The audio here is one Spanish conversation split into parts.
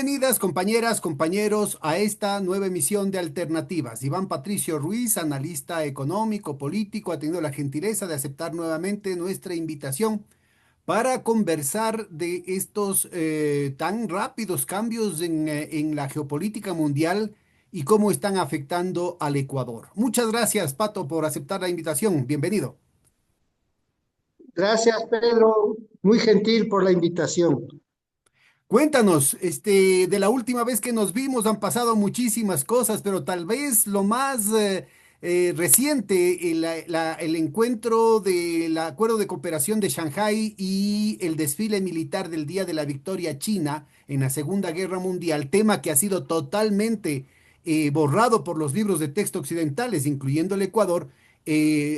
Bienvenidas compañeras, compañeros a esta nueva emisión de Alternativas. Iván Patricio Ruiz, analista económico, político, ha tenido la gentileza de aceptar nuevamente nuestra invitación para conversar de estos tan rápidos cambios en la geopolítica mundial y cómo están afectando al Ecuador. Muchas gracias, Pato, por aceptar la invitación. Bienvenido. Gracias, Pedro. Muy gentil por la invitación. Cuéntanos, de la última vez que nos vimos han pasado muchísimas cosas, pero tal vez lo más reciente, el encuentro del Acuerdo de Cooperación de Shanghái y el desfile militar del Día de la Victoria China en la Segunda Guerra Mundial, tema que ha sido totalmente borrado por los libros de texto occidentales, incluyendo el Ecuador,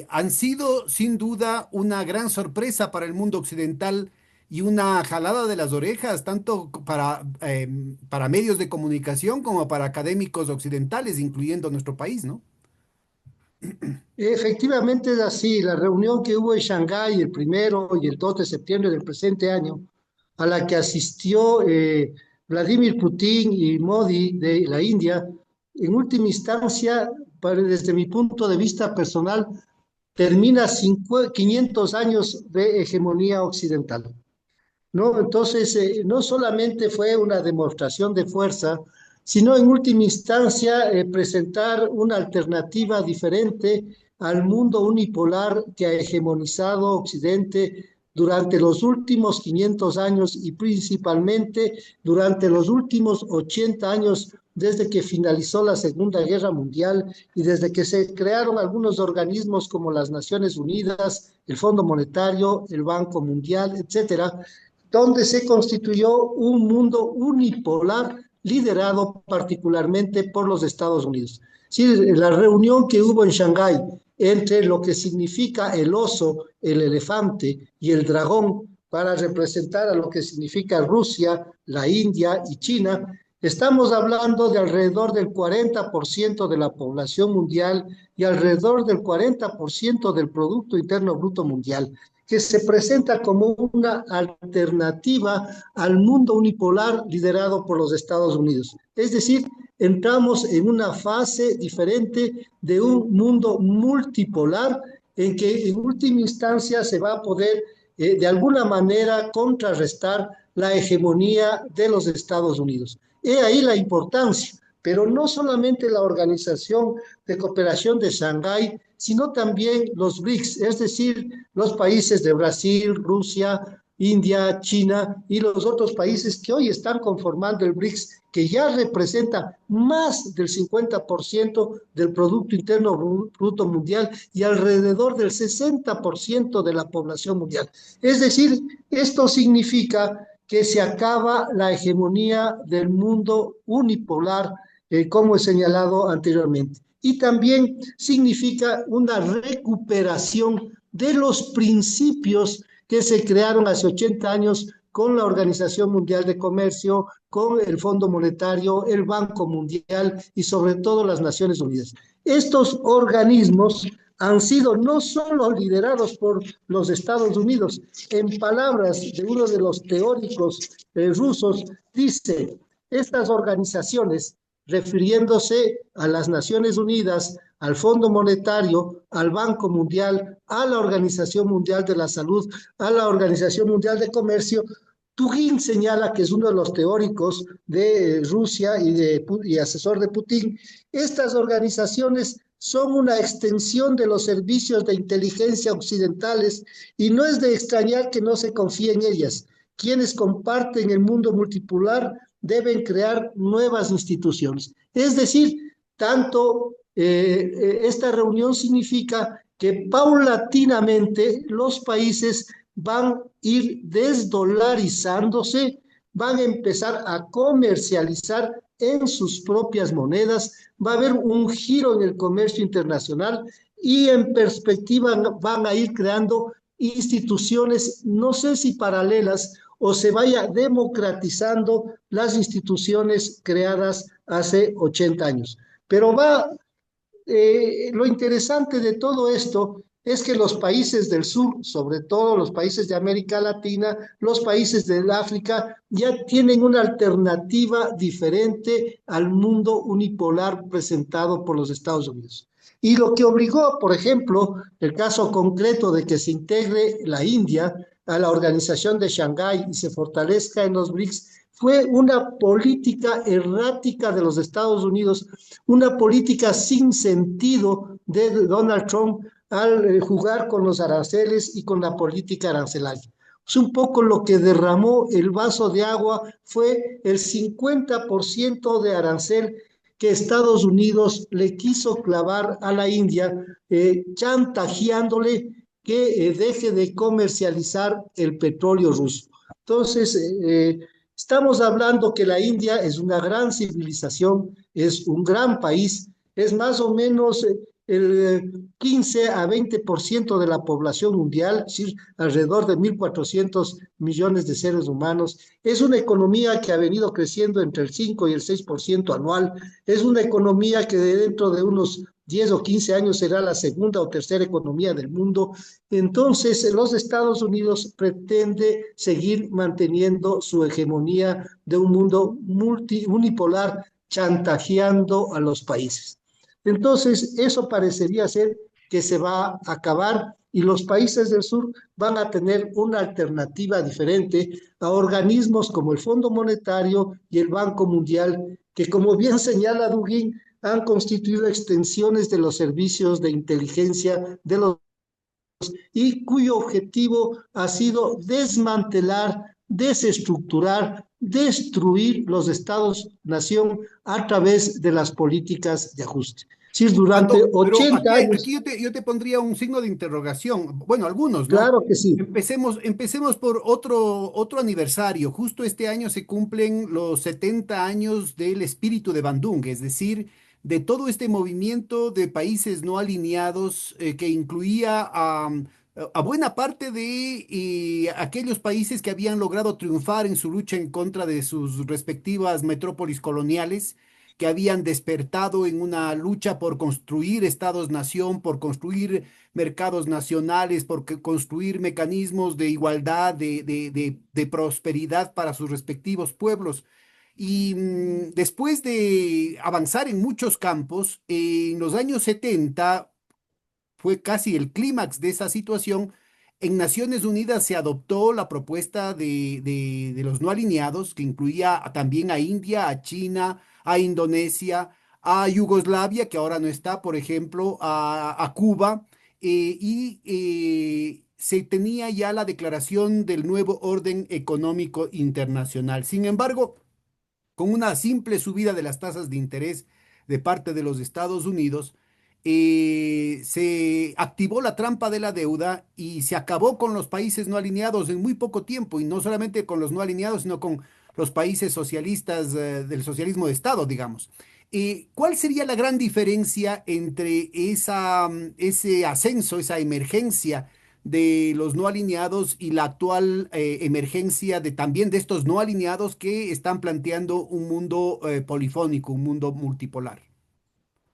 han sido sin duda una gran sorpresa para el mundo occidental y una jalada de las orejas, tanto para medios de comunicación como para académicos occidentales, incluyendo nuestro país, ¿no? Efectivamente es así. La reunión que hubo en Shanghái el 1 y el 2 de septiembre del presente año, a la que asistió Vladimir Putin y Modi de la India, en última instancia, desde mi punto de vista personal, termina 500 años de hegemonía occidental. ¿No? Entonces, no solamente fue una demostración de fuerza, sino en última instancia presentar una alternativa diferente al mundo unipolar que ha hegemonizado Occidente durante los últimos 500 años y principalmente durante los últimos 80 años desde que finalizó la Segunda Guerra Mundial y desde que se crearon algunos organismos como las Naciones Unidas, el Fondo Monetario, el Banco Mundial, etcétera, donde se constituyó un mundo unipolar liderado particularmente por los Estados Unidos. Sí, la reunión que hubo en Shanghái entre lo que significa el oso, el elefante y el dragón para representar a lo que significa Rusia, la India y China, estamos hablando de alrededor del 40% de la población mundial y alrededor del 40% del Producto Interno Bruto Mundial, que se presenta como una alternativa al mundo unipolar liderado por los Estados Unidos. Es decir, entramos en una fase diferente de un mundo multipolar en que en última instancia se va a poder de alguna manera contrarrestar la hegemonía de los Estados Unidos. He ahí la importancia, pero no solamente la Organización de Cooperación de Shanghái, sino también los BRICS, es decir, los países de Brasil, Rusia, India, China y los otros países que hoy están conformando el BRICS, que ya representa más del 50% del Producto Interno Bruto Mundial y alrededor del 60% de la población mundial. Es decir, esto significa que se acaba la hegemonía del mundo unipolar, como he señalado anteriormente. Y también significa una recuperación de los principios que se crearon hace 80 años con la Organización Mundial de Comercio, con el Fondo Monetario, el Banco Mundial y sobre todo las Naciones Unidas. Estos organismos han sido no solo liderados por los Estados Unidos, en palabras de uno de los teóricos rusos, dice, estas organizaciones, refiriéndose a las Naciones Unidas, al Fondo Monetario, al Banco Mundial, a la Organización Mundial de la Salud, a la Organización Mundial de Comercio. Tugin señala, que es uno de los teóricos de Rusia y asesor de Putin, estas organizaciones son una extensión de los servicios de inteligencia occidentales y no es de extrañar que no se confíe en ellas. Quienes comparten el mundo multipolar deben crear nuevas instituciones. Es decir, esta reunión significa que paulatinamente los países van a ir desdolarizándose, van a empezar a comercializar en sus propias monedas, va a haber un giro en el comercio internacional y en perspectiva van a ir creando instituciones, no sé si paralelas o se vaya democratizando las instituciones creadas hace 80 años. Pero lo interesante de todo esto es que los países del sur, sobre todo los países de América Latina, los países del África, ya tienen una alternativa diferente al mundo unipolar presentado por los Estados Unidos. Y lo que obligó, por ejemplo, el caso concreto de que se integre la India a la organización de Shanghái y se fortalezca en los BRICS, fue una política errática de los Estados Unidos, una política sin sentido de Donald Trump al jugar con los aranceles y con la política arancelaria. Es un poco lo que derramó el vaso de agua fue el 50% de arancel que Estados Unidos le quiso clavar a la India, chantajeándole que deje de comercializar el petróleo ruso. Entonces, estamos hablando que la India es una gran civilización, es un gran país, es más o menos el 15 a 20% de la población mundial, es decir, alrededor de 1.400 millones de seres humanos. Es una economía que ha venido creciendo entre el 5 y el 6% anual. Es una economía que dentro de unos 10 o 15 años será la segunda o tercera economía del mundo. Entonces, los Estados Unidos pretende seguir manteniendo su hegemonía de un mundo unipolar, chantajeando a los países. Entonces, eso parecería ser que se va a acabar y los países del sur van a tener una alternativa diferente a organismos como el Fondo Monetario y el Banco Mundial, que como bien señala Dugin, han constituido extensiones de los servicios de inteligencia de los y cuyo objetivo ha sido desmantelar, desestructurar, destruir los estados-nación a través de las políticas de ajuste. Sí, durante Pero 80 aquí años, yo te pondría un signo de interrogación. Bueno, algunos, ¿no? claro que sí. Empecemos por otro aniversario. Justo este año se cumplen los 70 años del espíritu de Bandung, es decir, de todo este movimiento de países no alineados que incluía a buena parte de aquellos países que habían logrado triunfar en su lucha en contra de sus respectivas metrópolis coloniales que habían despertado en una lucha por construir estados-nación, por construir mercados nacionales, por construir mecanismos de igualdad, de prosperidad para sus respectivos pueblos. Y después de avanzar en muchos campos, en los años 70 fue casi el clímax de esa situación. En Naciones Unidas se adoptó la propuesta de los no alineados, que incluía también a India, a China, a Indonesia, a Yugoslavia, que ahora no está, por ejemplo, a Cuba, se tenía ya la declaración del nuevo orden económico internacional. Sin embargo, con una simple subida de las tasas de interés de parte de los Estados Unidos, se activó la trampa de la deuda y se acabó con los países no alineados en muy poco tiempo, y no solamente con los no alineados, sino con los países socialistas del socialismo de Estado, digamos. ¿Cuál sería la gran diferencia entre ese ascenso, esa emergencia de los no alineados y la actual emergencia de también de estos no alineados que están planteando un mundo polifónico, un mundo multipolar?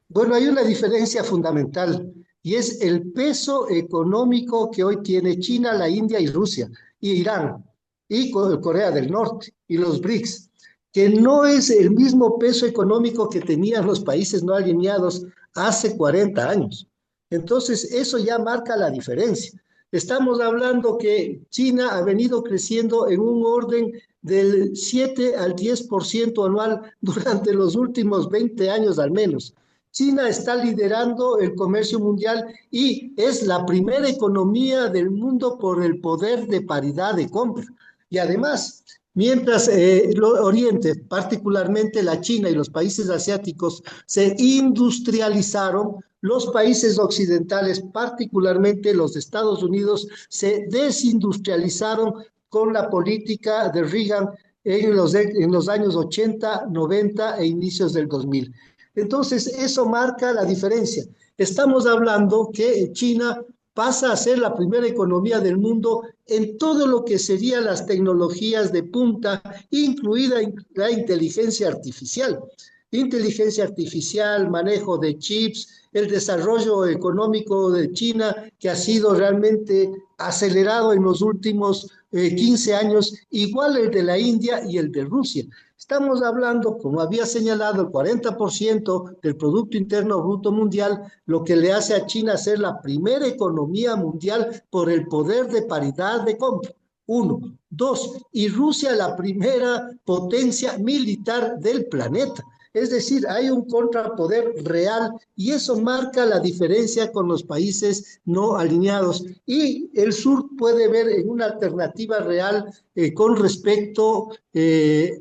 Bueno, hay una diferencia fundamental y es el peso económico que hoy tiene China, la India y Rusia y Irán y Corea del Norte y los BRICS, que no es el mismo peso económico que tenían los países no alineados hace 40 años. Entonces, eso ya marca la diferencia. Estamos hablando que China ha venido creciendo en un orden del 7 al 10% anual durante los últimos 20 años al menos. China está liderando el comercio mundial y es la primera economía del mundo por el poder de paridad de compra. Y además, mientras el Oriente, particularmente la China y los países asiáticos, se industrializaron, los países occidentales, particularmente los Estados Unidos, se desindustrializaron con la política de Reagan en los años 80, 90 e inicios del 2000. Entonces, eso marca la diferencia. Estamos hablando que China pasa a ser la primera economía del mundo en todo lo que serían las tecnologías de punta, incluida la inteligencia artificial. inteligencia artificial, manejo de chips, el desarrollo económico de China, que ha sido realmente acelerado en los últimos 15 años, igual el de la India y el de Rusia. Estamos hablando, como había señalado, el 40% del Producto Interno Bruto Mundial, lo que le hace a China ser la primera economía mundial por el poder de paridad de compra. Uno. Dos, y Rusia la primera potencia militar del planeta. Es decir, hay un contrapoder real y eso marca la diferencia con los países no alineados. Y el sur puede ver en una alternativa real con respecto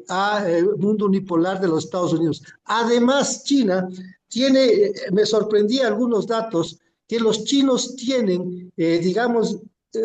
al mundo unipolar de los Estados Unidos. Además, China tiene, me sorprendía algunos datos, que los chinos tienen, digamos,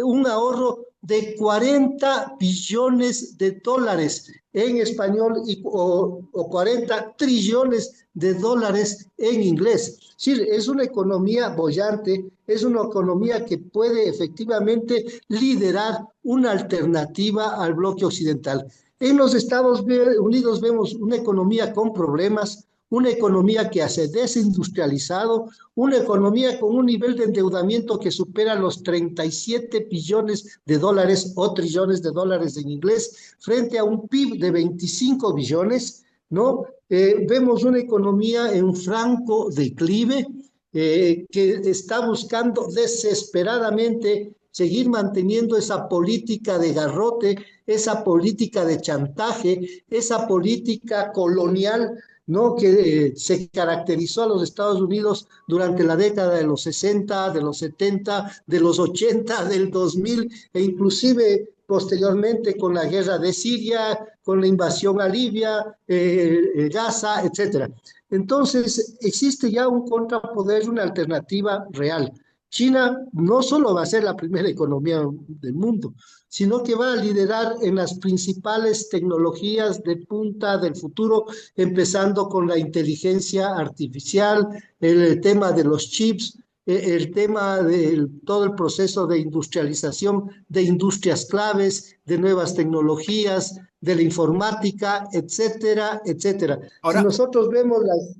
un ahorro de 40 billones de dólares en español o 40 trillones de dólares en inglés. Sí, es una economía boyante, es una economía que puede efectivamente liderar una alternativa al bloque occidental. En los Estados Unidos vemos una economía con problemas, una economía que se ha desindustrializado, una economía con un nivel de endeudamiento que supera los 37 billones de dólares o trillones de dólares en inglés, frente a un PIB de 25 billones, ¿no? Vemos una economía en franco declive que está buscando desesperadamente seguir manteniendo esa política de garrote, esa política de chantaje, esa política colonial, ¿no? Que se caracterizó a los Estados Unidos durante la década de los 60, de los 70, de los 80, del 2000 e inclusive posteriormente con la guerra de Siria, con la invasión a Libia, Gaza, etcétera. Entonces, existe ya un contrapoder, una alternativa real. China no solo va a ser la primera economía del mundo, sino que va a liderar en las principales tecnologías de punta del futuro, empezando con la inteligencia artificial, el tema de los chips, el tema de todo el proceso de industrialización de industrias claves, de nuevas tecnologías, de la informática, etcétera, etcétera. Si Ahora, nosotros vemos las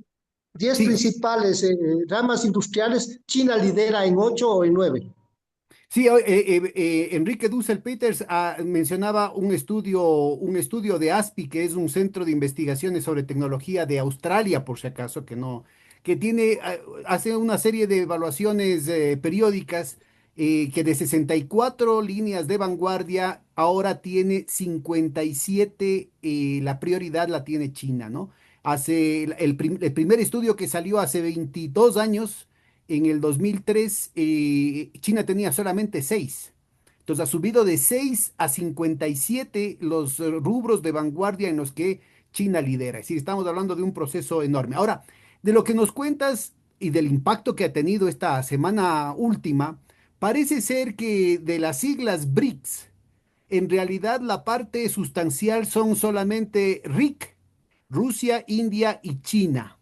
10 sí, principales ramas industriales, China lidera en 8 o en 9. sí, Enrique Dussel Peters mencionaba un estudio de ASPI, que es un centro de investigaciones sobre tecnología de Australia, por si acaso, que no, que tiene, hace una serie de evaluaciones periódicas, que de 64 líneas de vanguardia, ahora tiene 57, la prioridad la tiene China, ¿no? Hace el primer estudio que salió hace 22 años. En el 2003, China tenía solamente 6. Entonces ha subido de 6 a 57 los rubros de vanguardia en los que China lidera. Es decir, estamos hablando de un proceso enorme. Ahora, de lo que nos cuentas y del impacto que ha tenido esta semana última, parece ser que de las siglas BRICS, en realidad la parte sustancial son solamente RIC, Rusia, India y China,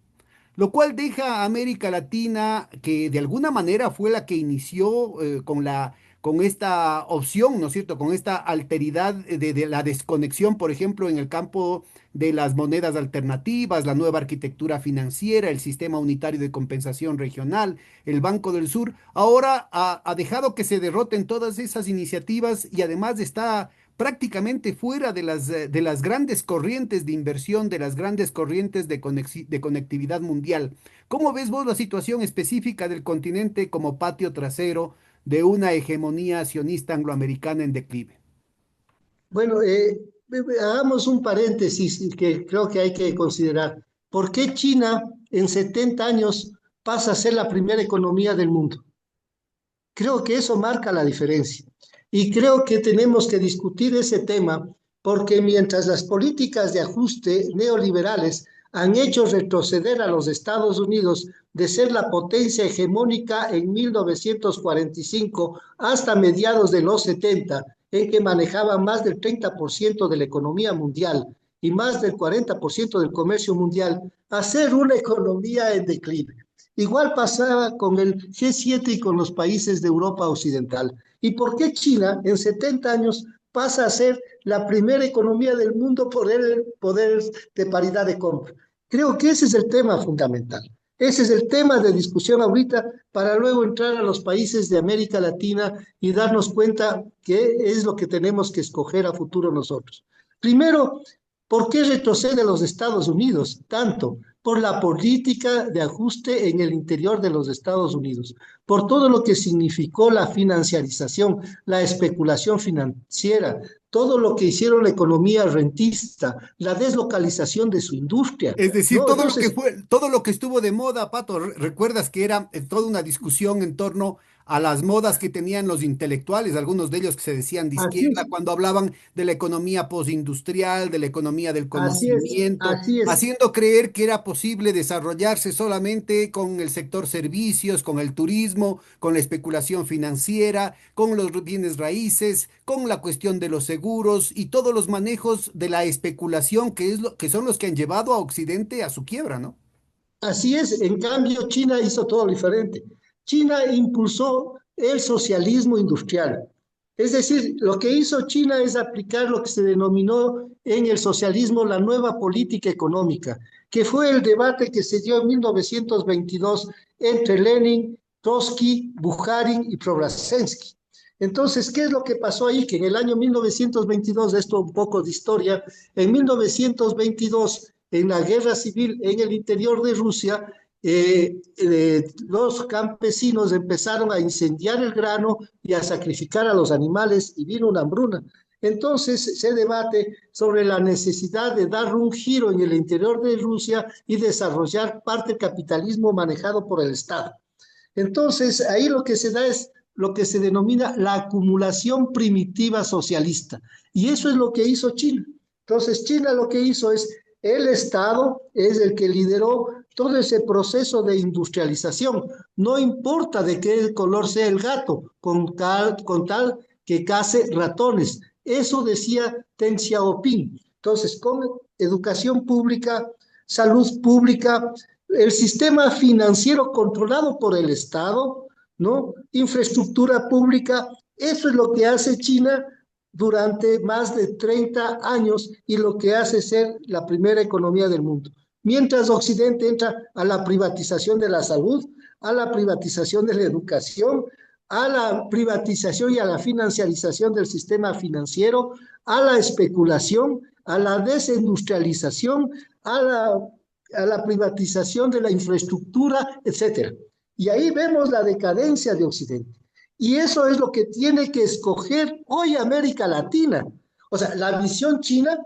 lo cual deja a América Latina, que de alguna manera fue la que inició con esta opción, ¿no es cierto? Con esta alteridad de la desconexión, por ejemplo, en el campo de las monedas alternativas, la nueva arquitectura financiera, el sistema unitario de compensación regional, el Banco del Sur. Ahora ha dejado que se derroten todas esas iniciativas y además está prácticamente fuera de las grandes corrientes de inversión, de las grandes corrientes de conectividad mundial. ¿Cómo ves vos la situación específica del continente como patio trasero de una hegemonía sionista angloamericana en declive? Bueno, hagamos un paréntesis que creo que hay que considerar. ¿Por qué China en 70 años pasa a ser la primera economía del mundo? Creo que eso marca la diferencia. Y creo que tenemos que discutir ese tema porque mientras las políticas de ajuste neoliberales han hecho retroceder a los Estados Unidos de ser la potencia hegemónica en 1945 hasta mediados de los 70, en que manejaba más del 30% de la economía mundial y más del 40% del comercio mundial, a ser una economía en declive. Igual pasaba con el G7 y con los países de Europa Occidental. ¿Y por qué China en 70 años pasa a ser la primera economía del mundo por el poder de paridad de compra? Creo que ese es el tema fundamental. Ese es el tema de discusión ahorita para luego entrar a los países de América Latina y darnos cuenta qué es lo que tenemos que escoger a futuro nosotros. Primero, ¿por qué retrocede los Estados Unidos tanto? Por la política de ajuste en el interior de los Estados Unidos, por todo lo que significó la financiarización, la especulación financiera, todo lo que hicieron la economía rentista, la deslocalización de su industria, Es decir, ¿no? todo lo que Entonces, fue, todo lo que estuvo de moda, Pato, recuerdas que era toda una discusión en torno a las modas que tenían los intelectuales, algunos de ellos que se decían de así izquierda, es, cuando hablaban de la economía posindustrial, de la economía del así es, conocimiento, así es, haciendo creer que era posible desarrollarse solamente con el sector servicios, con el turismo, con la especulación financiera, con los bienes raíces, con la cuestión de los seguros y todos los manejos de la especulación que son los que han llevado a Occidente a su quiebra, ¿no? así es. En cambio, China hizo todo diferente. China impulsó el socialismo industrial. Es decir, lo que hizo China es aplicar lo que se denominó en el socialismo la nueva política económica, que fue el debate que se dio en 1922 entre Lenin, Trotsky, Bukharin y Probrazhensky. Entonces, ¿qué es lo que pasó ahí? Que en el año 1922, esto un poco de historia, en 1922, en la guerra civil en el interior de Rusia, los campesinos empezaron a incendiar el grano y a sacrificar a los animales y vino una hambruna. Entonces se debate sobre la necesidad de dar un giro en el interior de Rusia y desarrollar parte del capitalismo manejado por el Estado. Entonces, ahí lo que se da es lo que se denomina la acumulación primitiva socialista. Y eso es lo que hizo China. Entonces, China lo que hizo es, el Estado es el que lideró todo ese proceso de industrialización. No importa de qué color sea el gato, con tal que case ratones. Eso decía Deng Xiaoping. Entonces, con educación pública, salud pública, el sistema financiero controlado por el Estado, ¿no? Infraestructura pública, eso es lo que hace China durante más de 30 años y lo que hace ser la primera economía del mundo. Mientras Occidente entra a la privatización de la salud, a la privatización de la educación, a la privatización y a la financiarización del sistema financiero, a la especulación, a la desindustrialización, a la privatización de la infraestructura, etcétera. Y ahí vemos la decadencia de Occidente. Y eso es lo que tiene que escoger hoy América Latina. O sea, la visión china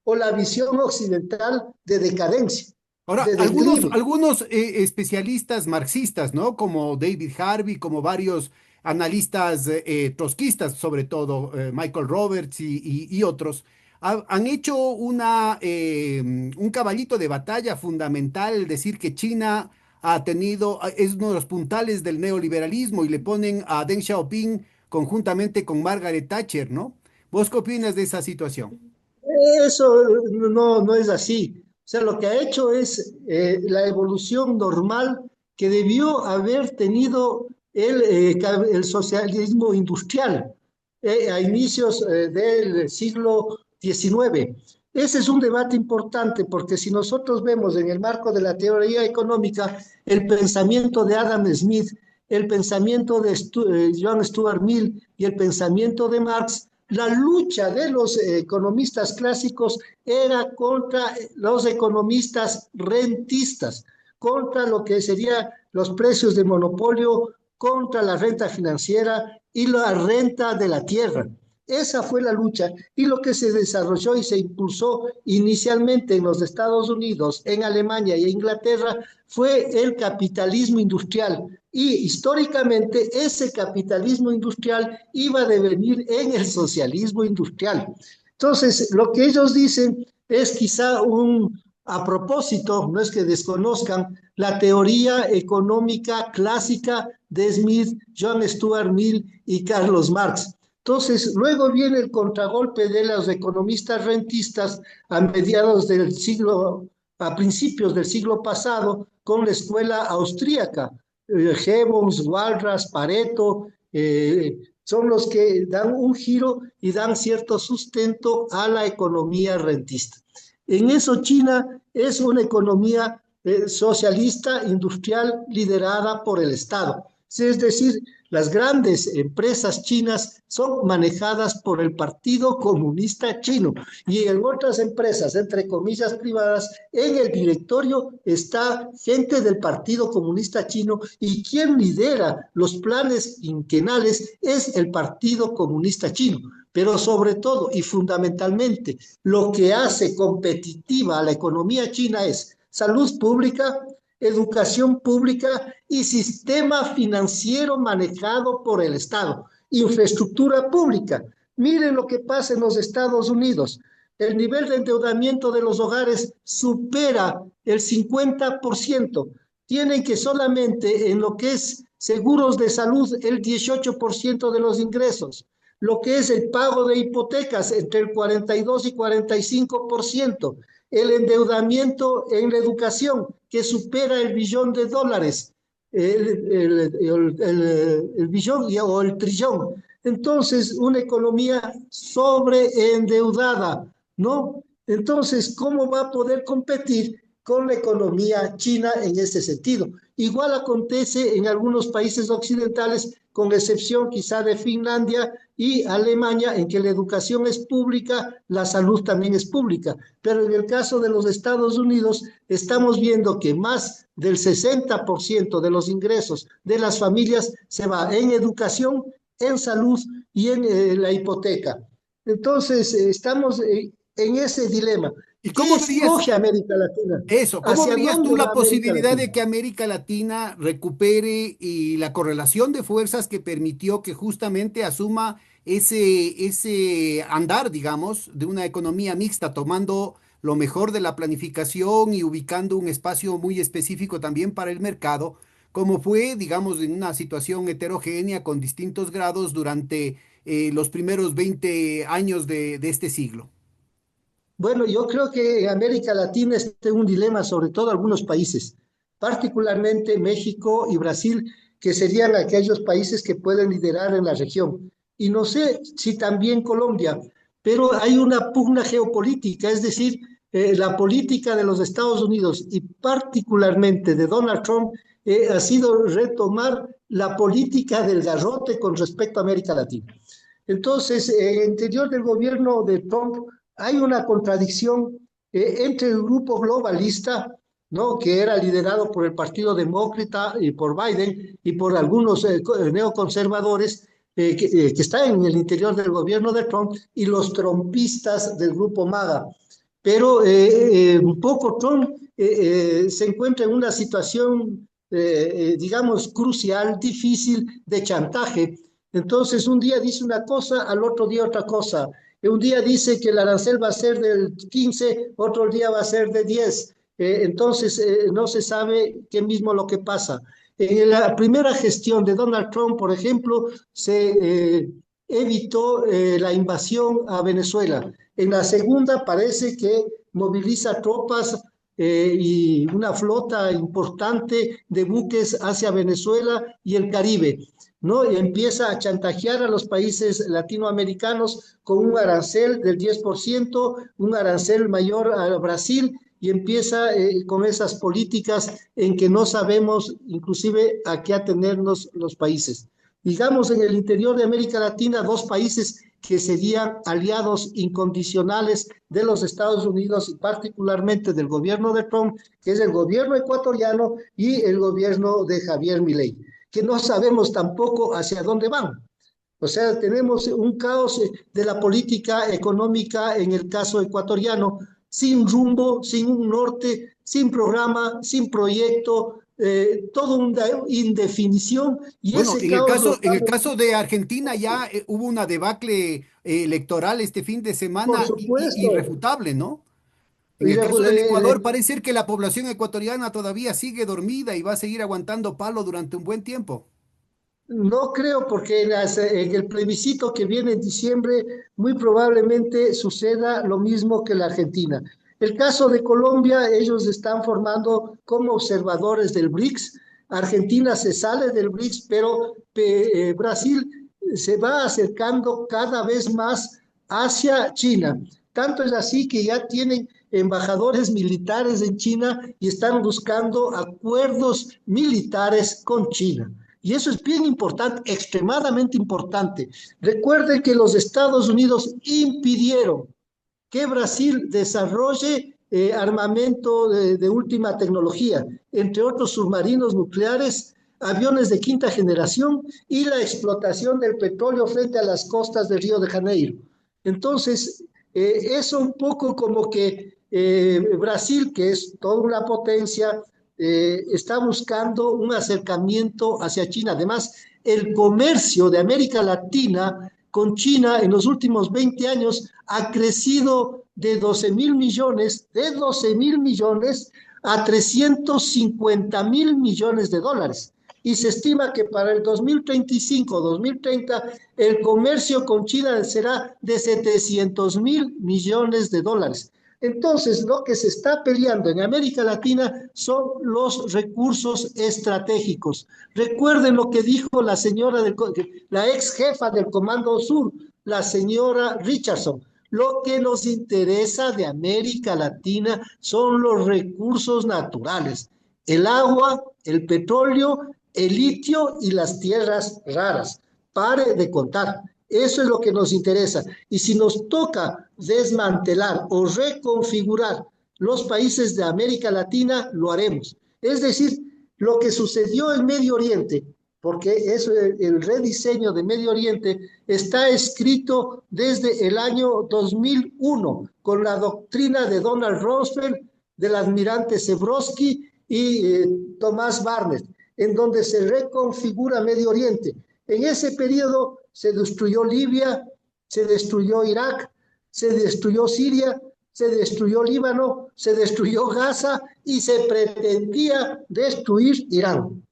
o la visión occidental de decadencia, Ahora, de declive. algunos especialistas marxistas, ¿no? Como David Harvey, como varios analistas trotskistas, sobre todo Michael Roberts y otros, han hecho un caballito de batalla fundamental, el decir que China es uno de los puntales del neoliberalismo y le ponen a Deng Xiaoping conjuntamente con Margaret Thatcher, ¿no? ¿Vos qué opinas de esa situación? Eso no es así. O sea, lo que ha hecho es la evolución normal que debió haber tenido el socialismo industrial a inicios del siglo XIX. Ese es un debate importante porque si nosotros vemos en el marco de la teoría económica el pensamiento de Adam Smith, el pensamiento de John Stuart Mill y el pensamiento de Marx, la lucha de los economistas clásicos era contra los economistas rentistas, contra lo que serían los precios de monopolio, contra la renta financiera y la renta de la tierra. Esa fue la lucha y lo que se desarrolló y se impulsó inicialmente en los Estados Unidos, en Alemania y en Inglaterra fue el capitalismo industrial. Y históricamente ese capitalismo industrial iba a devenir en el socialismo industrial. Entonces, lo que ellos dicen es quizá a propósito, no es que desconozcan, la teoría económica clásica de Smith, John Stuart Mill y Carlos Marx. Entonces, luego viene el contragolpe de los economistas rentistas a mediados del siglo, a principios del siglo pasado, con la escuela austríaca. Gibbons, Walras, Pareto, son los que dan un giro y dan cierto sustento a la economía rentista. En eso China es una economía socialista industrial liderada por el Estado. Es decir, las grandes empresas chinas son manejadas por el Partido Comunista Chino y en otras empresas, entre comillas, privadas, en el directorio está gente del Partido Comunista Chino y quien lidera los planes quinquenales es el Partido Comunista Chino. Pero sobre todo y fundamentalmente, lo que hace competitiva a la economía china es salud pública, educación pública y sistema financiero manejado por el Estado, infraestructura pública. Miren lo que pasa en los Estados Unidos. El nivel de endeudamiento de los hogares supera el 50%. Tienen que solamente en lo que es seguros de salud el 18% de los ingresos. Lo que es el pago de hipotecas entre el 42 y 45%, el endeudamiento en la educación que supera el billón de dólares, el billón o el trillón. Entonces, una economía sobreendeudada, ¿no? Entonces, ¿cómo va a poder competir con la economía china en ese sentido? Igual acontece en algunos países occidentales, con excepción quizá de Finlandia y Alemania, en que la educación es pública, la salud también es pública. Pero en el caso de los Estados Unidos, estamos viendo que más del 60% de los ingresos de las familias se va en educación, en salud y en la hipoteca. Entonces, estamos en ese dilema. ¿Y ¿Qué cómo verías escoge América Latina? eso? ¿Cómo ¿Hacia verías tú dónde la va América posibilidad Latina? de que América Latina recupere y la correlación de fuerzas que permitió que justamente asuma ese andar, digamos, de una economía mixta, tomando lo mejor de la planificación y ubicando un espacio muy específico también para el mercado, como fue, digamos, en una situación heterogénea con distintos grados durante los primeros 20 años de este siglo? Bueno, yo creo que en América Latina está un dilema, sobre todo algunos países, particularmente México y Brasil, que serían aquellos países que pueden liderar en la región. Y no sé si también Colombia, pero hay una pugna geopolítica, es decir, la política de los Estados Unidos y particularmente de Donald Trump ha sido retomar la política del garrote con respecto a América Latina. Entonces, en el interior del gobierno de Trump hay una contradicción entre el grupo globalista, ¿no? Que era liderado por el Partido Demócrata y por Biden y por algunos neoconservadores que están en el interior del gobierno de Trump y los trumpistas del grupo MAGA. Pero un poco Trump se encuentra en una situación, digamos, crucial, difícil de chantaje. Entonces, un día dice una cosa, al otro día otra cosa. Un día dice que el arancel va a ser del 15, otro día va a ser de 10. Entonces, no se sabe qué mismo lo que pasa. En la primera gestión de Donald Trump, por ejemplo, se evitó la invasión a Venezuela. En la segunda parece que moviliza tropas y una flota importante de buques hacia Venezuela y el Caribe, ¿no? Y empieza a chantajear a los países latinoamericanos con un arancel del 10%, un arancel mayor a Brasil, y empieza con esas políticas en que no sabemos inclusive a qué atenernos los países. Digamos, en el interior de América Latina, dos países que serían aliados incondicionales de los Estados Unidos y particularmente del gobierno de Trump, que es el gobierno ecuatoriano y el gobierno de Javier Milei, que no sabemos tampoco hacia dónde van. O sea, tenemos un caos de la política económica en el caso ecuatoriano, sin rumbo, sin un norte, sin programa, sin proyecto, todo una indefinición y Bueno, ese caos lo en el estamos, caso de Argentina ya hubo una debacle electoral este fin de por semana supuesto, irrefutable, ¿no? En y el caso del Ecuador parece ser que la población ecuatoriana todavía sigue dormida y va a seguir aguantando palo durante un buen tiempo. no creo, porque en el plebiscito que viene en diciembre muy probablemente suceda lo mismo que la Argentina. El caso de Colombia, ellos están formando como observadores del BRICS. Argentina se sale del BRICS, pero Brasil se va acercando cada vez más hacia China. Tanto es así que ya tienen embajadores militares en China y están buscando acuerdos militares con China. Y eso es bien importante, extremadamente importante. Recuerden que los Estados Unidos impidieron que Brasil desarrolle armamento de última tecnología, entre otros submarinos nucleares, aviones de quinta generación y la explotación del petróleo frente a las costas de Río de Janeiro. Entonces, eso un poco como que Brasil, que es toda una potencia, está buscando un acercamiento hacia China. Además, el comercio de América Latina con China en los últimos 20 años ha crecido de 12.000 millones, a 350.000 millones de dólares. Y se estima que para el 2035-2030 el comercio con China será de 700.000 millones de dólares. Entonces, lo que se está peleando en América Latina son los recursos estratégicos. Recuerden lo que dijo la señora, la ex jefa del Comando Sur, la señora Richardson. Lo que nos interesa de América Latina son los recursos naturales, el agua, el petróleo, el litio y las tierras raras. Pare de contar. Eso es lo que nos interesa. Y si nos toca desmantelar o reconfigurar los países de América Latina, lo haremos. Es decir, lo que sucedió en Medio Oriente, porque eso, el rediseño de Medio Oriente está escrito desde el año 2001, con la doctrina de Donald Rumsfeld, del almirante Sebrowski y Tomás Barnett, en donde se reconfigura Medio Oriente. En ese periodo se destruyó Libia, se destruyó Irak, se destruyó Siria, se destruyó Líbano, se destruyó Gaza y se pretendía destruir Irán.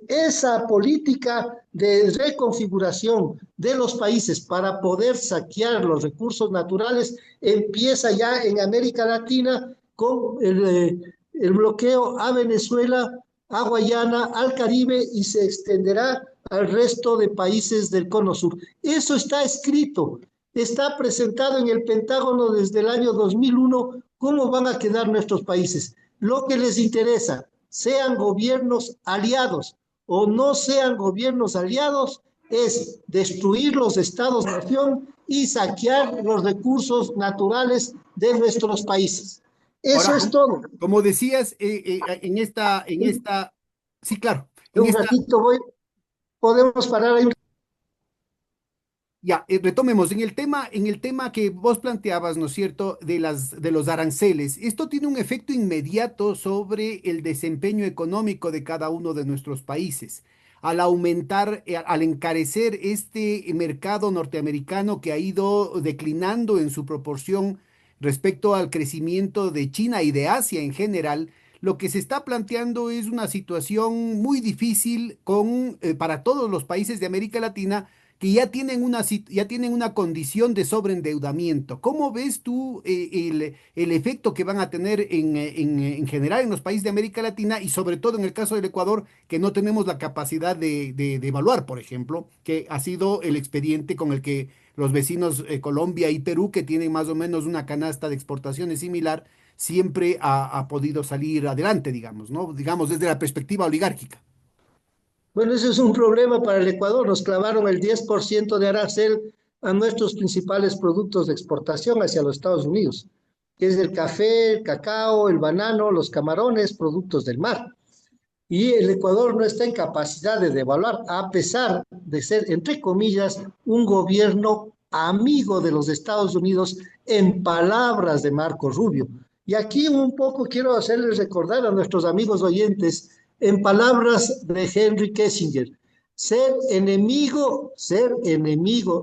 Esa política de reconfiguración de los países para poder saquear los recursos naturales empieza ya en América Latina con el bloqueo a Venezuela, a Guayana, al Caribe y se extenderá al resto de países del Cono Sur. Eso está escrito, está presentado en el Pentágono desde el año 2001, cómo van a quedar nuestros países. Lo que les interesa, sean gobiernos aliados o no sean gobiernos aliados, es destruir los estados-nación y saquear los recursos naturales de nuestros países. Eso Ahora, es todo. como decías, sí, claro, en Un esta. ratito voy, podemos parar ahí. Ya, retomemos en el tema que vos planteabas, ¿no es cierto?, de los aranceles. Esto tiene un efecto inmediato sobre el desempeño económico de cada uno de nuestros países. Al aumentar, al encarecer este mercado norteamericano que ha ido declinando en su proporción respecto al crecimiento de China y de Asia en general, lo que se está planteando es una situación muy difícil para todos los países de América Latina que ya tienen una condición de sobreendeudamiento. ¿Cómo ves tú el efecto que van a tener en general en los países de América Latina y sobre todo en el caso del Ecuador, que no tenemos la capacidad de evaluar, por ejemplo, que ha sido el expediente con el que los vecinos Colombia y Perú, que tienen más o menos una canasta de exportaciones similar, siempre ha podido salir adelante, digamos, ¿no? Digamos, desde la perspectiva oligárquica. Bueno, ese es un problema para el Ecuador. Nos clavaron el 10% de arancel a nuestros principales productos de exportación hacia los Estados Unidos, que es el café, el cacao, el banano, los camarones, productos del mar. Y el Ecuador no está en capacidad de devaluar, a pesar de ser, entre comillas, un gobierno amigo de los Estados Unidos, en palabras de Marco Rubio. Y aquí un poco quiero hacerles recordar a nuestros amigos oyentes, en palabras de Henry Kissinger, ser enemigo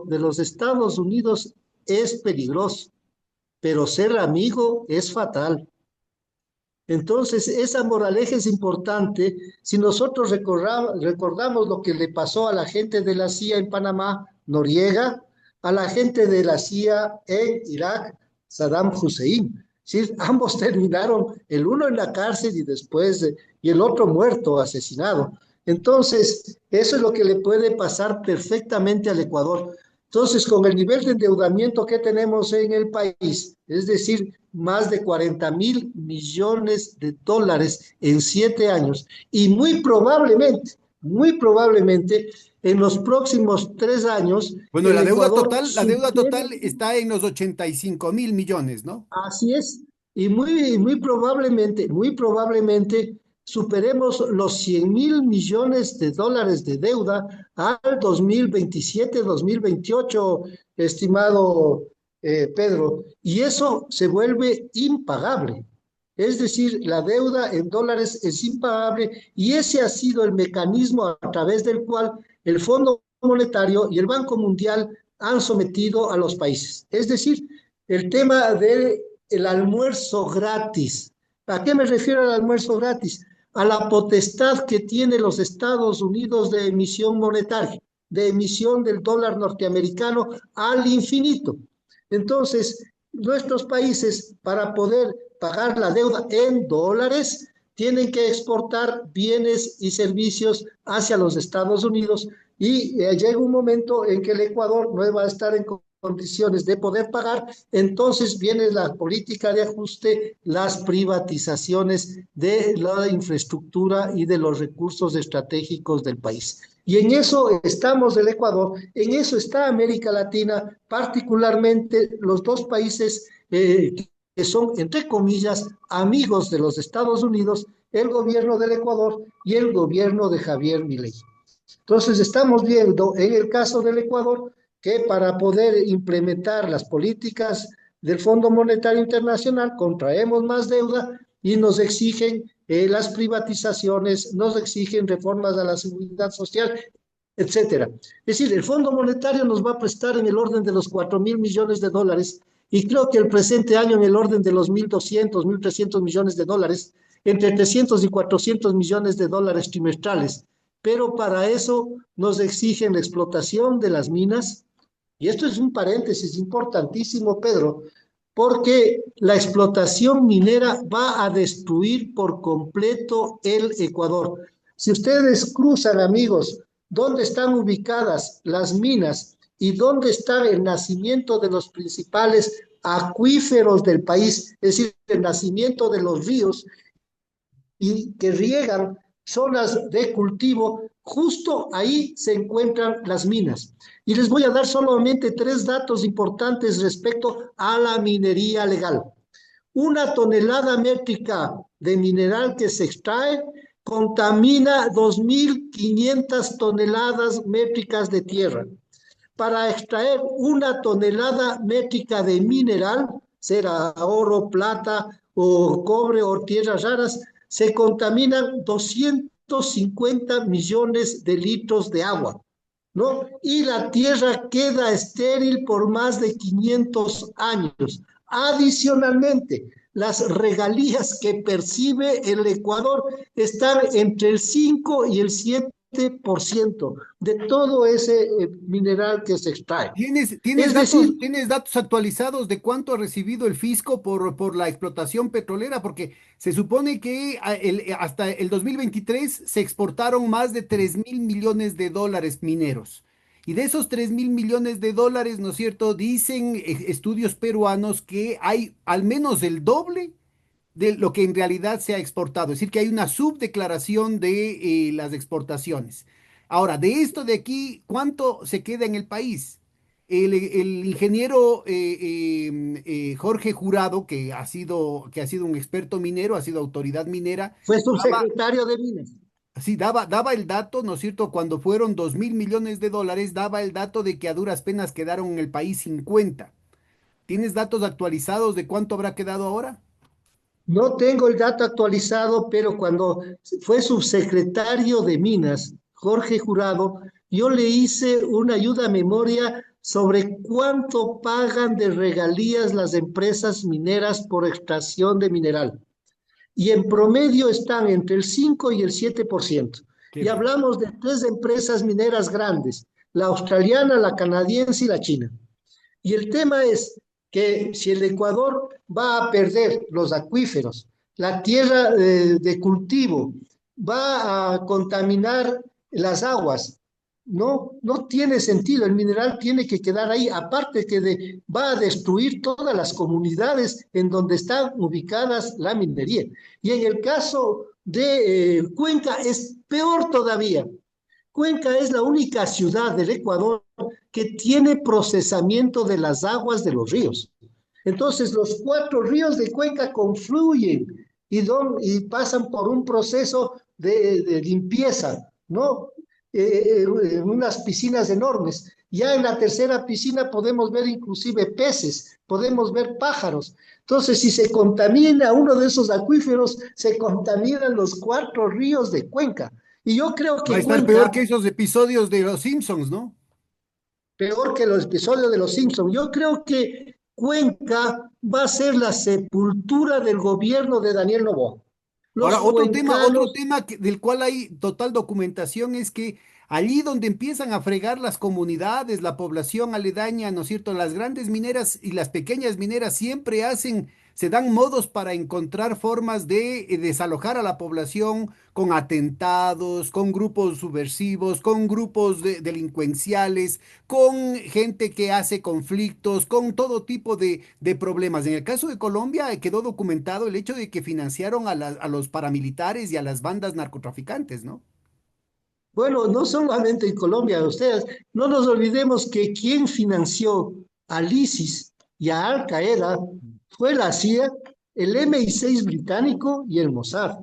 de los Estados Unidos es peligroso, pero ser amigo es fatal. Entonces, esa moraleja es importante. Si nosotros recordamos lo que le pasó a la gente de la CIA en Panamá, Noriega, a la gente de la CIA en Irak, Saddam Hussein. Sí, ambos terminaron, el uno en la cárcel y después, y el otro muerto, asesinado. Entonces, eso es lo que le puede pasar perfectamente al Ecuador. Entonces, con el nivel de endeudamiento que tenemos en el país, es decir, más de 40.000 millones de dólares en 7 años y muy probablemente en los próximos 3 años Bueno, el Ecuador la deuda supere. total está en los 85.000 millones, ¿no? Así es, y muy probablemente superemos los 100.000 millones de dólares de deuda al 2027, 2028, estimado Pedro, y eso se vuelve impagable. Es decir, la deuda en dólares es impagable y ese ha sido el mecanismo a través del cual el Fondo Monetario y el Banco Mundial han sometido a los países. Es decir, el tema del almuerzo gratis. ¿A qué me refiero al almuerzo gratis? A la potestad que tienen los Estados Unidos de emisión monetaria, de emisión del dólar norteamericano al infinito. Entonces, nuestros países, para poder pagar la deuda en dólares, tienen que exportar bienes y servicios hacia los Estados Unidos y llega un momento en que el Ecuador no va a estar en condiciones de poder pagar, entonces viene la política de ajuste, las privatizaciones de la infraestructura y de los recursos estratégicos del país. Y en eso estamos el Ecuador, en eso está América Latina, particularmente los dos países que son, entre comillas, amigos de los Estados Unidos, el gobierno del Ecuador y el gobierno de Javier Milei. Entonces, estamos viendo en el caso del Ecuador que para poder implementar las políticas del Fondo Monetario Internacional contraemos más deuda y nos exigen las privatizaciones, nos exigen reformas a la seguridad social, etcétera. Es decir, el Fondo Monetario nos va a prestar en el orden de los 4.000 millones de dólares y creo que el presente año en el orden de los 1.200, 1.300 millones de dólares, entre 300 y 400 millones de dólares trimestrales, pero para eso nos exigen la explotación de las minas, y esto es un paréntesis importantísimo, Pedro, porque la explotación minera va a destruir por completo el Ecuador. Si ustedes cruzan, amigos, dónde están ubicadas las minas y dónde está el nacimiento de los principales acuíferos del país, es decir, el nacimiento de los ríos, y que riegan zonas de cultivo, justo ahí se encuentran las minas. Y les voy a dar solamente 3 datos importantes respecto a la minería legal. 1 tonelada métrica de mineral que se extrae contamina 2.500 toneladas métricas de tierra. Para extraer 1 tonelada métrica de mineral, será oro, plata o cobre o tierras raras, se contaminan 250 millones de litros de agua, ¿no? Y la tierra queda estéril por más de 500 años. Adicionalmente, las regalías que percibe el Ecuador están entre el 5 y el 7% de todo ese mineral que se extrae. Es decir, ¿Tienes datos actualizados de cuánto ha recibido el fisco por la explotación petrolera? Porque se supone que hasta el 2023 se exportaron más de 3.000 millones de dólares mineros. Y de esos 3.000 millones de dólares, ¿no es cierto? Dicen estudios peruanos que hay al menos el doble de lo que en realidad se ha exportado. Es decir, que hay una subdeclaración de las exportaciones. Ahora, de esto de aquí, ¿cuánto se queda en el país? El ingeniero Jorge Jurado, que ha sido un experto minero, ha sido autoridad minera, fue daba, subsecretario de Minas. sí, daba el dato, ¿no es cierto? Cuando fueron 2.000 millones de dólares, daba el dato de que a duras penas quedaron en el país 50. ¿Tienes datos actualizados de cuánto habrá quedado ahora? No tengo el dato actualizado, pero cuando fue subsecretario de Minas, Jorge Jurado, yo le hice una ayuda a memoria sobre cuánto pagan de regalías las empresas mineras por extracción de mineral. Y en promedio están entre el 5 y el 7%. Qué Y bien. hablamos de 3 empresas mineras grandes, la australiana, la canadiense y la china. Y el tema es que si el Ecuador va a perder los acuíferos, la tierra de cultivo, va a contaminar las aguas, no tiene sentido, el mineral tiene que quedar ahí, aparte que va a destruir todas las comunidades en donde están ubicadas la minería. Y en el caso de Cuenca es peor todavía. Cuenca es la única ciudad del Ecuador que tiene procesamiento de las aguas de los ríos. Entonces, los cuatro ríos de Cuenca confluyen y pasan por un proceso de limpieza, ¿no? En unas piscinas enormes. Ya en la tercera piscina podemos ver inclusive peces, podemos ver pájaros. Entonces, si se contamina uno de esos acuíferos, se contaminan los cuatro ríos de Cuenca. Y yo creo Va a que estar peor Cuenca, que esos episodios de Los Simpsons, ¿no? peor que los episodios de Los Simpsons, yo creo que Cuenca va a ser la sepultura del gobierno de Daniel Noboa. Los Ahora, otro cuencanos. tema del cual hay total documentación es que allí donde empiezan a fregar las comunidades, la población aledaña, ¿no es cierto? Las grandes mineras y las pequeñas mineras siempre se dan modos para encontrar formas de desalojar a la población con atentados, con grupos subversivos, con grupos delincuenciales, con gente que hace conflictos, con todo tipo de problemas. En el caso de Colombia quedó documentado el hecho de que financiaron a los paramilitares y a las bandas narcotraficantes, ¿no? Bueno, no solamente en Colombia, ustedes, no nos olvidemos que quien financió al ISIS y a Al Qaeda fue la CIA, el MI6 británico y el Mossad,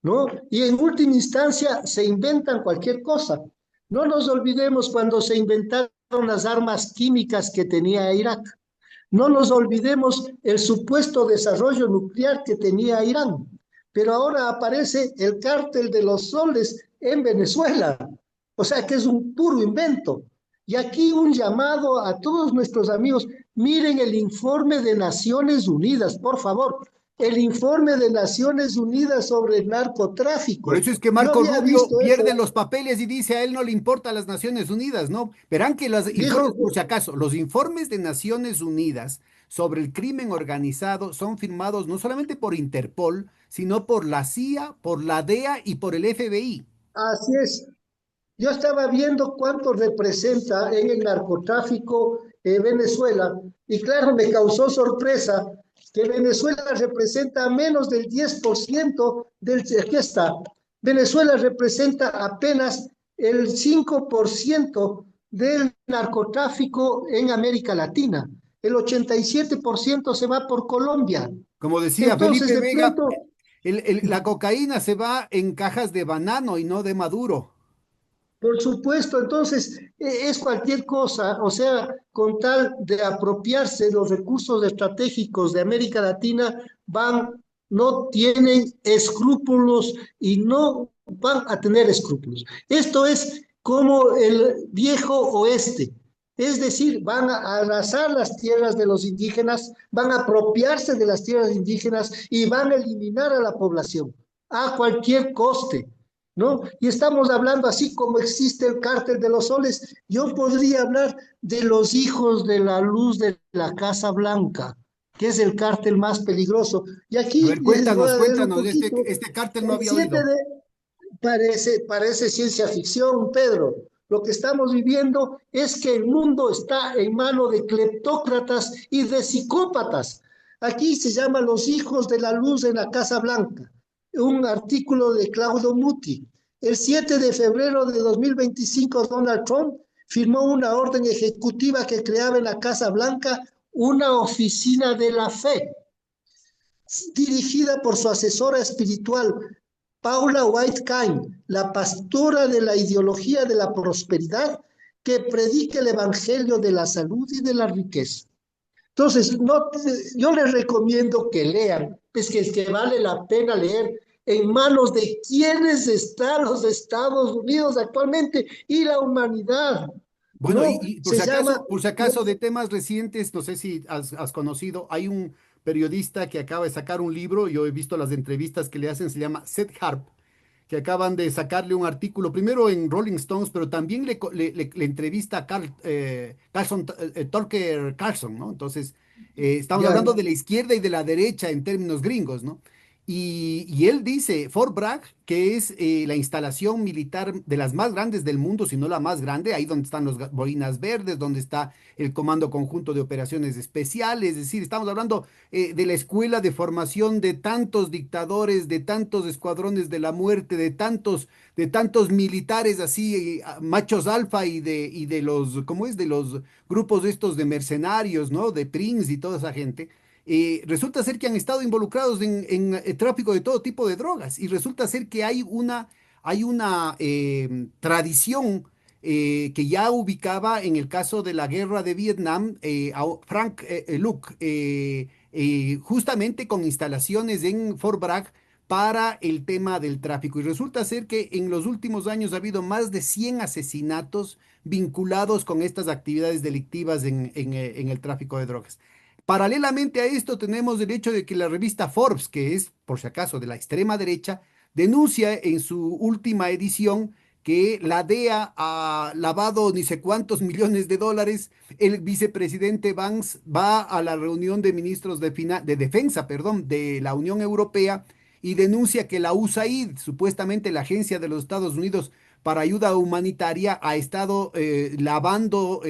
¿no? Y en última instancia se inventan cualquier cosa. No nos olvidemos cuando se inventaron las armas químicas que tenía Irak. No nos olvidemos el supuesto desarrollo nuclear que tenía Irán, pero ahora aparece el cártel de los soles en Venezuela, o sea que es un puro invento. Y aquí un llamado a todos nuestros amigos, miren el informe de Naciones Unidas, por favor, el informe de Naciones Unidas sobre el Por narcotráfico. eso es que Yo Marco había Rubio visto eso, pierde los papeles y dice a él no le importa a las Naciones Unidas, ¿no? Verán que los informes, dijo, por si acaso, los informes de Naciones Unidas sobre el crimen organizado son firmados no solamente por Interpol, sino por la CIA, por la DEA y por el FBI. así es. Yo estaba viendo cuánto representa en el narcotráfico Venezuela y claro, me causó sorpresa que Venezuela representa menos del 10% del... Aquí está. Venezuela representa apenas el 5% del narcotráfico en América Latina. El 87% se va por Colombia. Como decía Entonces, Felipe de Vega, pronto, la cocaína se va en cajas de banano y no de maduro. por supuesto, entonces es cualquier cosa, o sea, con tal de apropiarse de los recursos estratégicos de América Latina, no tienen escrúpulos y no van a tener escrúpulos. Esto es como el viejo oeste, es decir, van a arrasar las tierras de los indígenas, van a apropiarse de las tierras indígenas y van a eliminar a la población a cualquier coste. ¿No? Y estamos hablando así como existe el cártel de los soles. Yo podría hablar de los hijos de la luz de la Casa Blanca, que es el cártel más peligroso. Y A aquí ver, les voy a leer un cuéntanos, poquito. este cártel no El había 7 oído. de, parece ciencia ficción, Pedro. Lo que estamos viviendo es que el mundo está en manos de cleptócratas y de psicópatas. Aquí se llama Los hijos de la luz en la Casa Blanca, un artículo de Claudio Muti. El 7 de febrero de 2025, Donald Trump firmó una orden ejecutiva que creaba en la Casa Blanca una oficina de la fe, dirigida por su asesora espiritual, Paula White Cain, la pastora de la ideología de la prosperidad que predica el evangelio de la salud y de la riqueza. Entonces, no, yo les recomiendo que lean, es que vale la pena leer en manos de quienes están los Estados Unidos actualmente y la humanidad, Bueno, ¿no? y Se llama por si acaso de temas recientes, no sé si has conocido, hay un periodista que acaba de sacar un libro, yo he visto las entrevistas que le hacen, se llama Seth Harp, que acaban de sacarle un artículo, primero en Rolling Stones, pero también le entrevista a Tucker Carlson, ¿no? Entonces, estamos ya, hablando de la izquierda y de la derecha en términos gringos, ¿no? Y él dice, Fort Bragg, que es la instalación militar de las más grandes del mundo, si no la más grande, ahí donde están los boinas verdes, donde está el Comando Conjunto de Operaciones Especiales, es decir, estamos hablando de la escuela de formación de tantos dictadores, de tantos escuadrones de la muerte, de tantos militares así, machos alfa y de los, ¿cómo es? De los grupos estos de mercenarios, ¿no? De Prince y toda esa gente. Resulta ser que han estado involucrados en tráfico de todo tipo de drogas y resulta ser que hay una tradición que ya ubicaba en el caso de la guerra de Vietnam a Frank Luke, justamente con instalaciones en Fort Bragg para el tema del tráfico. Y resulta ser que en los últimos años ha habido más de 100 asesinatos vinculados con estas actividades delictivas en el tráfico de drogas. Paralelamente a esto tenemos el hecho de que la revista Forbes, que es por si acaso de la extrema derecha, denuncia en su última edición que la DEA ha lavado ni sé cuántos millones de dólares. El vicepresidente Vance va a la reunión de ministros de defensa, perdón, de la Unión Europea y denuncia que la USAID, supuestamente la agencia de los Estados Unidos para ayuda humanitaria, ha estado lavando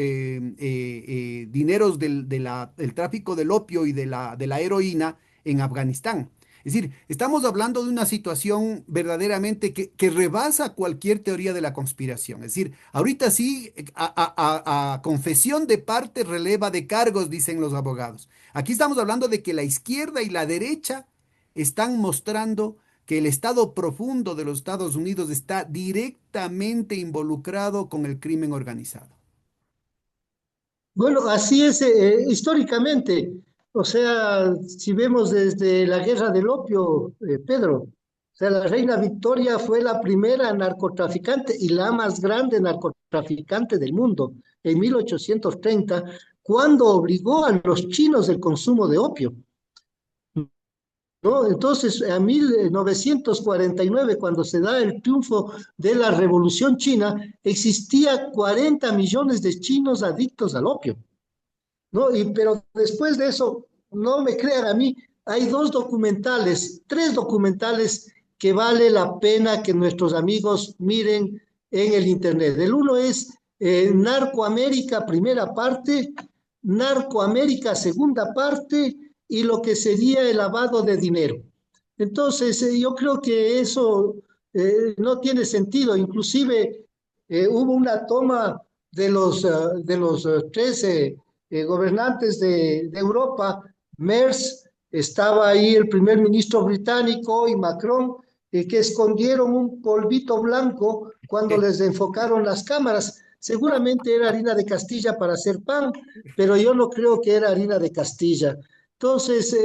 dineros del tráfico del opio y de la heroína en Afganistán. Es decir, estamos hablando de una situación verdaderamente que rebasa cualquier teoría de la conspiración. Es decir, ahorita sí, a confesión de parte releva de cargos, dicen los abogados. Aquí estamos hablando de que la izquierda y la derecha están mostrando que el Estado profundo de los Estados Unidos está directamente involucrado con el crimen organizado. Bueno, así es históricamente. O sea, si vemos desde la guerra del opio, Pedro, o sea, la reina Victoria fue la primera narcotraficante y la más grande narcotraficante del mundo en 1830, cuando obligó a los chinos el consumo de opio. ¿No? Entonces, a 1949, cuando se da el triunfo de la Revolución China, existía 40 millones de chinos adictos al opio. ¿No? Pero después de eso, no me crean a mí, hay dos documentales, tres documentales que vale la pena que nuestros amigos miren en el Internet. El uno es Narcoamérica, primera parte, Narcoamérica, segunda parte, y lo que sería el lavado de dinero. Entonces, yo creo que eso no tiene sentido. Inclusive hubo una toma de los 13 gobernantes de Europa, Merz, estaba ahí el primer ministro británico y Macron, que escondieron un polvito blanco cuando les enfocaron las cámaras. Seguramente era harina de Castilla para hacer pan, pero yo no creo que era harina de Castilla. Entonces,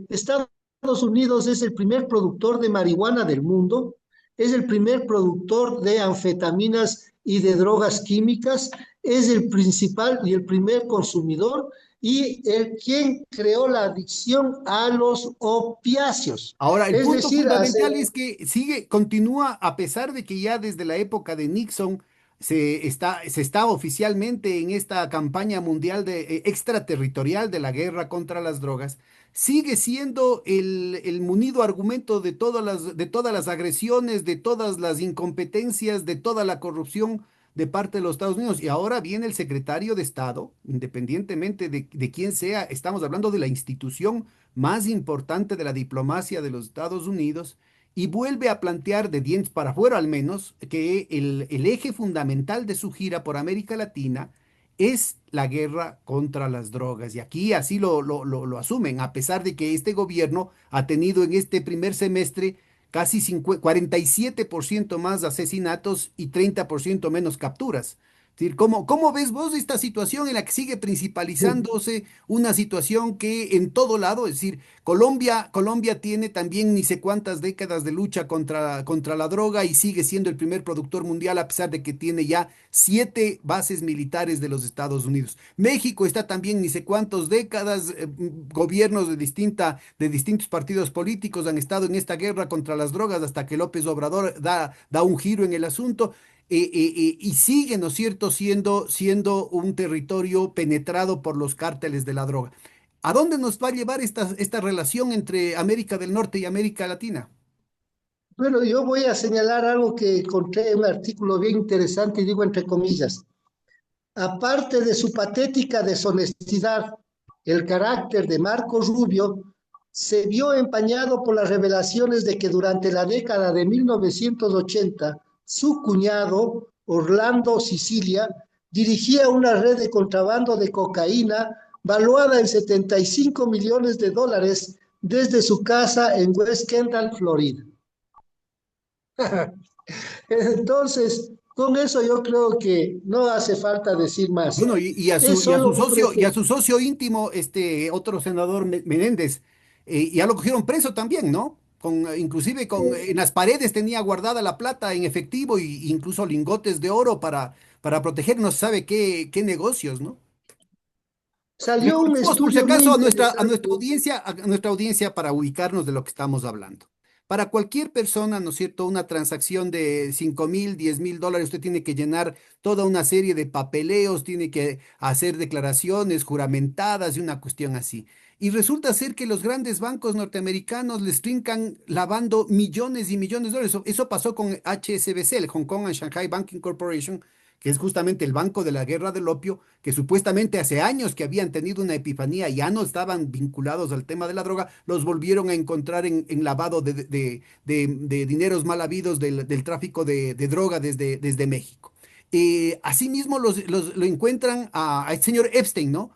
Estados Unidos es el primer productor de marihuana del mundo, es el primer productor de anfetaminas y de drogas químicas, es el principal y el primer consumidor y el quien creó la adicción a los opiáceos. Ahora, el Es punto decir, fundamental es que continúa, a pesar de que ya desde la época de Nixon se está oficialmente en esta campaña mundial extraterritorial de la guerra contra las drogas, sigue siendo el munido argumento de todas las agresiones, de todas las incompetencias, de toda la corrupción de parte de los Estados Unidos. Y ahora viene el secretario de Estado, independientemente de quién sea, estamos hablando de la institución más importante de la diplomacia de los Estados Unidos y vuelve a plantear de dientes para afuera al menos que el eje fundamental de su gira por América Latina es la guerra contra las drogas. Y aquí así lo asumen, a pesar de que este gobierno ha tenido en este primer semestre casi 47% más asesinatos y 30% menos capturas. Es decir, ¿cómo ves vos esta situación en la que sigue principalizándose una situación que en todo lado, es decir, Colombia tiene también ni sé cuántas décadas de lucha contra la droga y sigue siendo el primer productor mundial a pesar de que tiene ya 7 bases militares de los Estados Unidos. México está también ni sé cuántas décadas, gobiernos de distintos partidos políticos han estado en esta guerra contra las drogas hasta que López Obrador da un giro en el asunto y sigue, ¿no es cierto?, siendo un territorio penetrado por los cárteles de la droga. ¿A dónde nos va a llevar esta relación entre América del Norte y América Latina? Bueno, yo voy a señalar algo que encontré en un artículo bien interesante y digo entre comillas. Aparte de su patética deshonestidad, el carácter de Marco Rubio se vio empañado por las revelaciones de que durante la década de 1980, su cuñado, Orlando Sicilia, dirigía una red de contrabando de cocaína valuada en 75 millones de dólares desde su casa en West Kendall, Florida. Entonces, con eso yo creo que no hace falta decir más. Bueno, Es y a solo su un socio, y a pretexto. su socio íntimo, otro senador Menéndez, ya lo cogieron preso también, ¿no? Inclusive en las paredes tenía guardada la plata en efectivo y incluso lingotes de oro para proteger no se sabe qué negocios, ¿no? Salió un Recordemos por si estudio muy acaso interesante. a nuestra audiencia para ubicarnos de lo que estamos hablando. Para cualquier persona, ¿no es cierto? Una transacción de 5.000, 10.000 dólares, usted tiene que llenar toda una serie de papeleos, tiene que hacer declaraciones juramentadas y una cuestión así. Y resulta ser que los grandes bancos norteamericanos les trincan lavando millones y millones de dólares. Eso pasó con HSBC, el Hong Kong and Shanghai Banking Corporation, que es justamente el banco de la guerra del opio, que supuestamente hace años que habían tenido una epifanía, ya no estaban vinculados al tema de la droga, los volvieron a encontrar en lavado de dineros mal habidos del tráfico de droga desde México. Asimismo, lo encuentran a este señor Epstein, ¿no?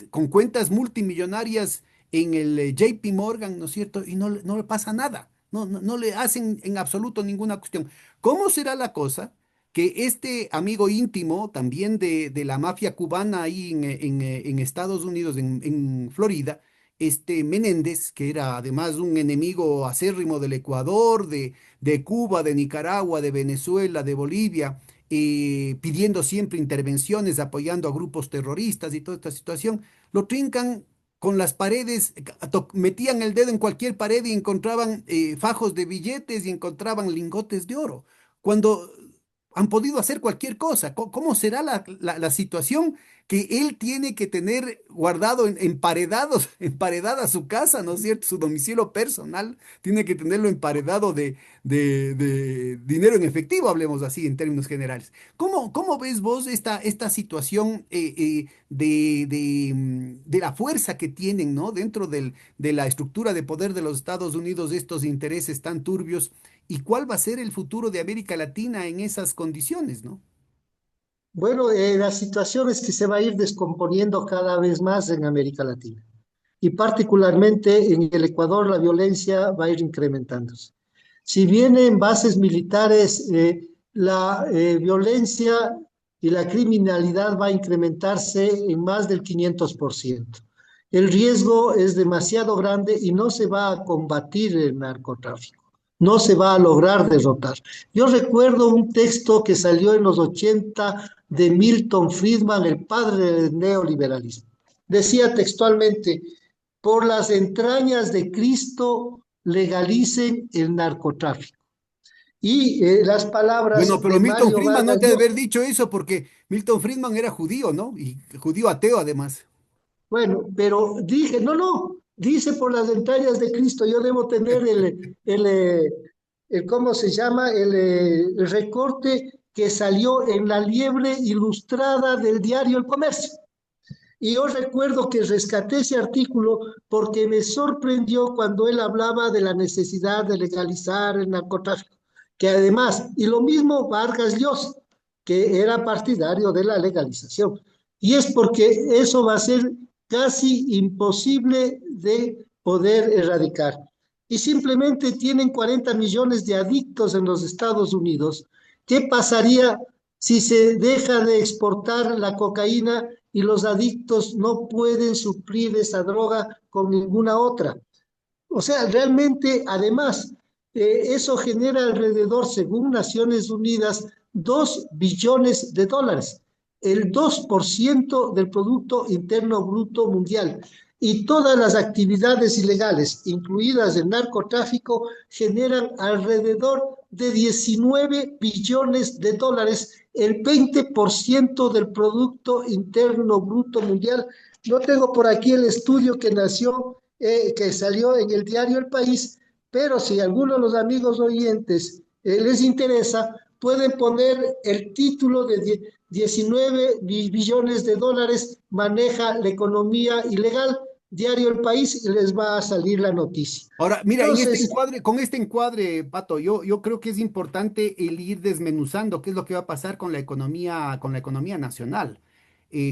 Con cuentas multimillonarias en el JP Morgan, ¿no es cierto? Y no le pasa nada, no le hacen en absoluto ninguna cuestión. ¿Cómo será la cosa que este amigo íntimo también de la mafia cubana ahí en Estados Unidos, en Florida, este Menéndez, que era además un enemigo acérrimo del Ecuador, de Cuba, de Nicaragua, de Venezuela, de Bolivia, pidiendo siempre intervenciones, apoyando a grupos terroristas y toda esta situación, lo trincan con las paredes, metían el dedo en cualquier pared y encontraban fajos de billetes y encontraban lingotes de oro. Cuando han podido hacer cualquier cosa. ¿Cómo será la situación que él tiene que tener guardado emparedados, emparedada su casa, ¿no es cierto? Su domicilio personal tiene que tenerlo emparedado de dinero en efectivo, hablemos así en términos generales. ¿Cómo ves vos esta situación de la fuerza que tienen, ¿no? Dentro de la estructura de poder de los Estados Unidos, estos intereses tan turbios? ¿Y cuál va a ser el futuro de América Latina en esas condiciones, no? Bueno, la situación es que se va a ir descomponiendo cada vez más en América Latina. Y particularmente en el Ecuador la violencia va a ir incrementándose. Si bien en bases militares la violencia y la criminalidad va a incrementarse en más del 500%. El riesgo es demasiado grande y no se va a combatir el narcotráfico, no se va a lograr derrotar. Yo recuerdo un texto que salió en los 80 de Milton Friedman, el padre del neoliberalismo. Decía textualmente, por las entrañas de Cristo legalicen el narcotráfico. Y las Bueno, palabras pero de Milton Mario Friedman no Vargas te debe Llosa. haber dicho eso porque Milton Friedman era judío, ¿no? Y judío ateo además. Bueno, pero dije, no, no, dice por las entrañas de Cristo, yo debo tener ¿cómo se llama? El recorte que salió en la liebre ilustrada del diario El Comercio. Y yo recuerdo que rescaté ese artículo porque me sorprendió cuando él hablaba de la necesidad de legalizar el narcotráfico, que además, y lo mismo Vargas Llosa, que era partidario de la legalización. Y es porque eso va a ser casi imposible de poder erradicar. Y simplemente tienen 40 millones de adictos en los Estados Unidos. ¿Qué pasaría si se deja de exportar la cocaína y los adictos no pueden suplir esa droga con ninguna otra? O sea, realmente, además, eso genera alrededor, según Naciones Unidas, 2 billones de dólares, el 2% del Producto Interno Bruto Mundial. Y todas las actividades ilegales, incluidas el narcotráfico, generan alrededor de 19 billones de dólares, el 20% del Producto Interno Bruto Mundial. No tengo por aquí el estudio que nació, que salió en el diario El País, pero si a alguno de los amigos oyentes les interesa, pueden poner el título de 19 billones de dólares maneja la economía ilegal, diario El País, y les va a salir la noticia. Ahora, mira, en este Entonces, encuadre, con este encuadre, Pato, yo creo que es importante el ir desmenuzando qué es lo que va a pasar con la economía nacional,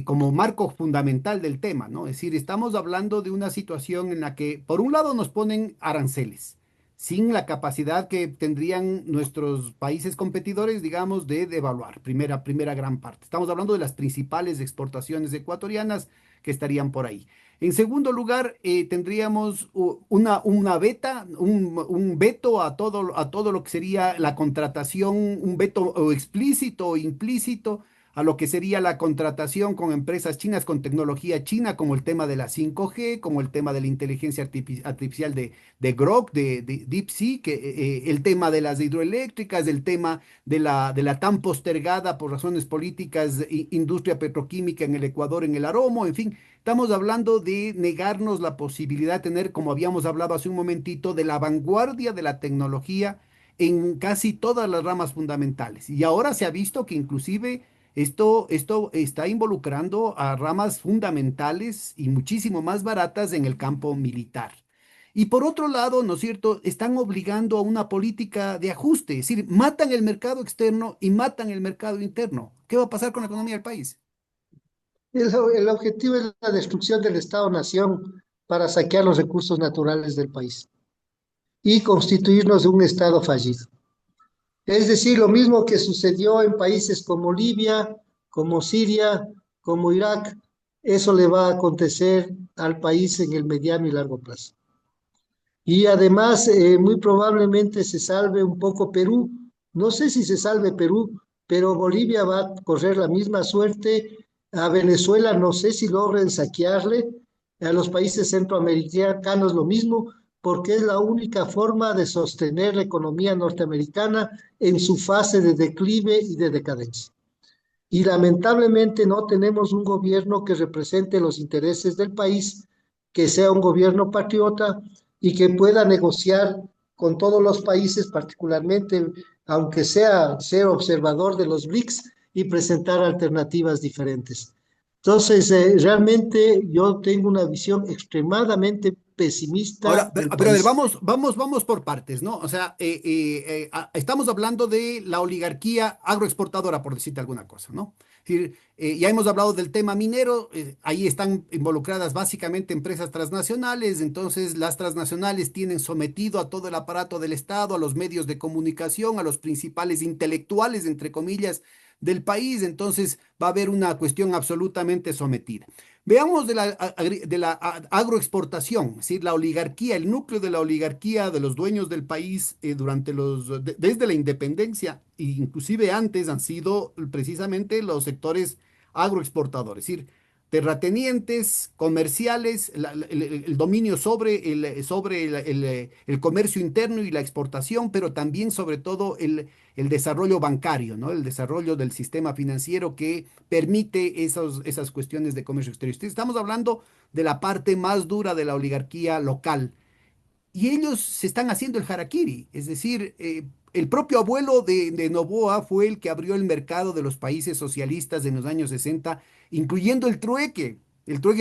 como marco fundamental del tema, ¿no? Es decir, estamos hablando de una situación en la que, por un lado, nos ponen aranceles, sin la capacidad que tendrían nuestros países competidores, digamos, de devaluar, primera gran parte. Estamos hablando de las principales exportaciones ecuatorianas que estarían por ahí. En segundo lugar, tendríamos un veto a todo lo que sería la contratación, un veto o explícito o implícito a lo que sería la contratación con empresas chinas con tecnología china, como el tema de la 5G, como el tema de la inteligencia artificial de Grok, de DeepSeek, el tema de las hidroeléctricas, el tema de la tan postergada por razones políticas industria petroquímica en el Ecuador, en el Aromo, en fin. Estamos hablando de negarnos la posibilidad de tener, como habíamos hablado hace un momentito, de la vanguardia de la tecnología en casi todas las ramas fundamentales. Y ahora se ha visto que inclusive esto está involucrando a ramas fundamentales y muchísimo más baratas en el campo militar. Y por otro lado, ¿no es cierto?, están obligando a una política de ajuste, es decir, matan el mercado externo y matan el mercado interno. ¿Qué va a pasar con la economía del país? el objetivo es la destrucción del Estado-nación para saquear los recursos naturales del país y constituirnos en un Estado fallido. Es decir, lo mismo que sucedió en países como Libia, como Siria, como Irak, eso le va a acontecer al país en el mediano y largo plazo. Y además, muy probablemente se salve un poco Perú. No sé si se salve Perú, pero Bolivia va a correr la misma suerte. A Venezuela no sé si logren saquearle. A los países centroamericanos lo mismo, porque es la única forma de sostener la economía norteamericana en su fase de declive y de decadencia. Y lamentablemente no tenemos un gobierno que represente los intereses del país, que sea un gobierno patriota y que pueda negociar con todos los países, particularmente, aunque sea ser observador de los BRICS y presentar alternativas diferentes. Entonces, realmente yo tengo una visión extremadamente pesimista Ahora, del pero a ver, país. vamos por partes, ¿no? O sea, estamos hablando de la oligarquía agroexportadora, por decirte alguna cosa, ¿no? Es decir, ya hemos hablado del tema minero, ahí están involucradas básicamente empresas transnacionales, entonces las transnacionales tienen sometido a todo el aparato del Estado, a los medios de comunicación, a los principales intelectuales, entre comillas, del país, entonces va a haber una cuestión absolutamente sometida. Veamos de la agroexportación, es decir, la oligarquía, el núcleo de la oligarquía de los dueños del país desde la independencia e inclusive antes han sido precisamente los sectores agroexportadores, es decir, terratenientes, comerciales, el dominio sobre el comercio interno y la exportación, pero también sobre todo el desarrollo bancario, ¿no? El desarrollo del sistema financiero que permite esas cuestiones de comercio exterior. Estamos hablando de la parte más dura de la oligarquía local y ellos se están haciendo el harakiri, es decir, el propio abuelo de Noboa fue el que abrió el mercado de los países socialistas en los años 60, incluyendo el trueque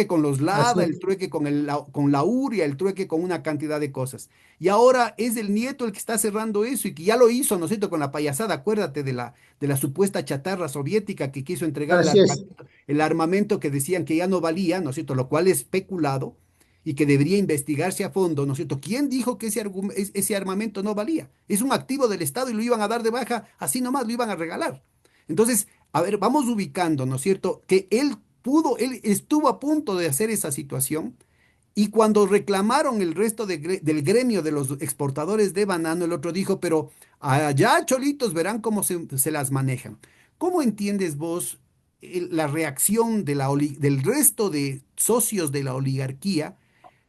con los Así LADA, el es. trueque con la URIA, el trueque con una cantidad de cosas. Y ahora es el nieto el que está cerrando eso y que ya lo hizo, ¿no es cierto?, con la payasada, acuérdate de la supuesta chatarra soviética que quiso entregar Así es. el armamento que decían que ya no valía, ¿no es cierto?, lo cual es especulado y que debería investigarse a fondo, ¿no es cierto? ¿Quién dijo que ese armamento no valía? Es un activo del Estado y lo iban a dar de baja, así nomás lo iban a regalar. Entonces, a ver, vamos ubicando, ¿no es cierto? Que él estuvo a punto de hacer esa situación y cuando reclamaron el resto del gremio de los exportadores de banano, el otro dijo, pero allá cholitos verán cómo se las manejan. ¿Cómo entiendes vos la reacción del resto de socios de la oligarquía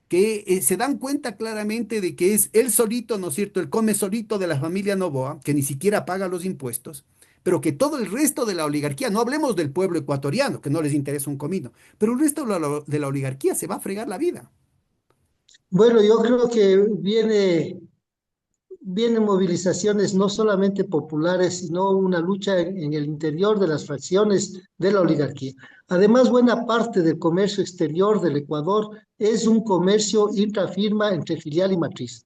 que se dan cuenta claramente de que es él solito, ¿no es cierto? Él come solito de la familia Novoa, que ni siquiera paga los impuestos, pero que todo el resto de la oligarquía, no hablemos del pueblo ecuatoriano, que no les interesa un comino, pero el resto de la oligarquía se va a fregar la vida. Bueno, yo creo que vienen movilizaciones no solamente populares, sino una lucha en el interior de las fracciones de la oligarquía. Además, buena parte del comercio exterior del Ecuador es un comercio intrafirma entre filial y matriz,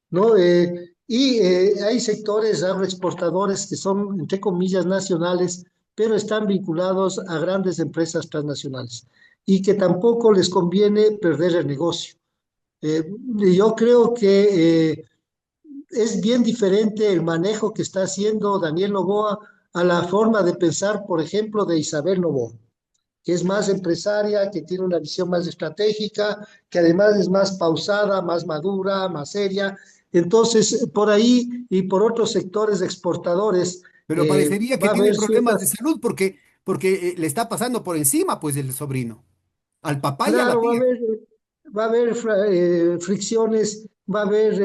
¿no? Hay sectores agroexportadores que son, entre comillas, nacionales, pero están vinculados a grandes empresas transnacionales y que tampoco les conviene perder el negocio. Eh, yo creo que es bien diferente el manejo que está haciendo Daniel Noboa a la forma de pensar, por ejemplo, de Isabel Noboa, que es más empresaria, que tiene una visión más estratégica, que además es más pausada, más madura, más seria. Entonces, por ahí y por otros sectores exportadores, Pero parecería que va a tiene haber problemas de ciertas, salud porque le está pasando por encima, pues, el sobrino, al papá y a la claro, tía. va a haber fricciones, va a haber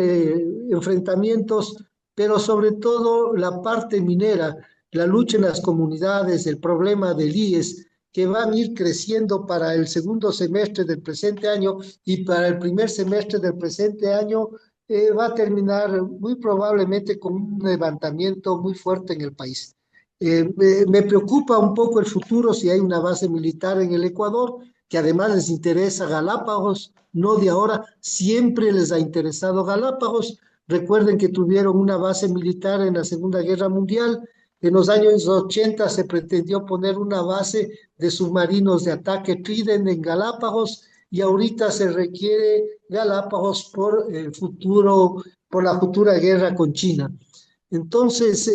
enfrentamientos, pero sobre todo la parte minera, la lucha en las comunidades, el problema del IES, que van a ir creciendo para el segundo semestre del presente año y para el primer semestre del presente año, va a terminar muy probablemente con un levantamiento muy fuerte en el país. Me preocupa un poco el futuro si hay una base militar en el Ecuador, que además les interesa Galápagos, no de ahora, siempre les ha interesado Galápagos. Recuerden que tuvieron una base militar en la Segunda Guerra Mundial. En los años 80 se pretendió poner una base de submarinos de ataque Trident en Galápagos y ahorita se requiere Galápagos por el futuro, por la futura guerra con China. Entonces,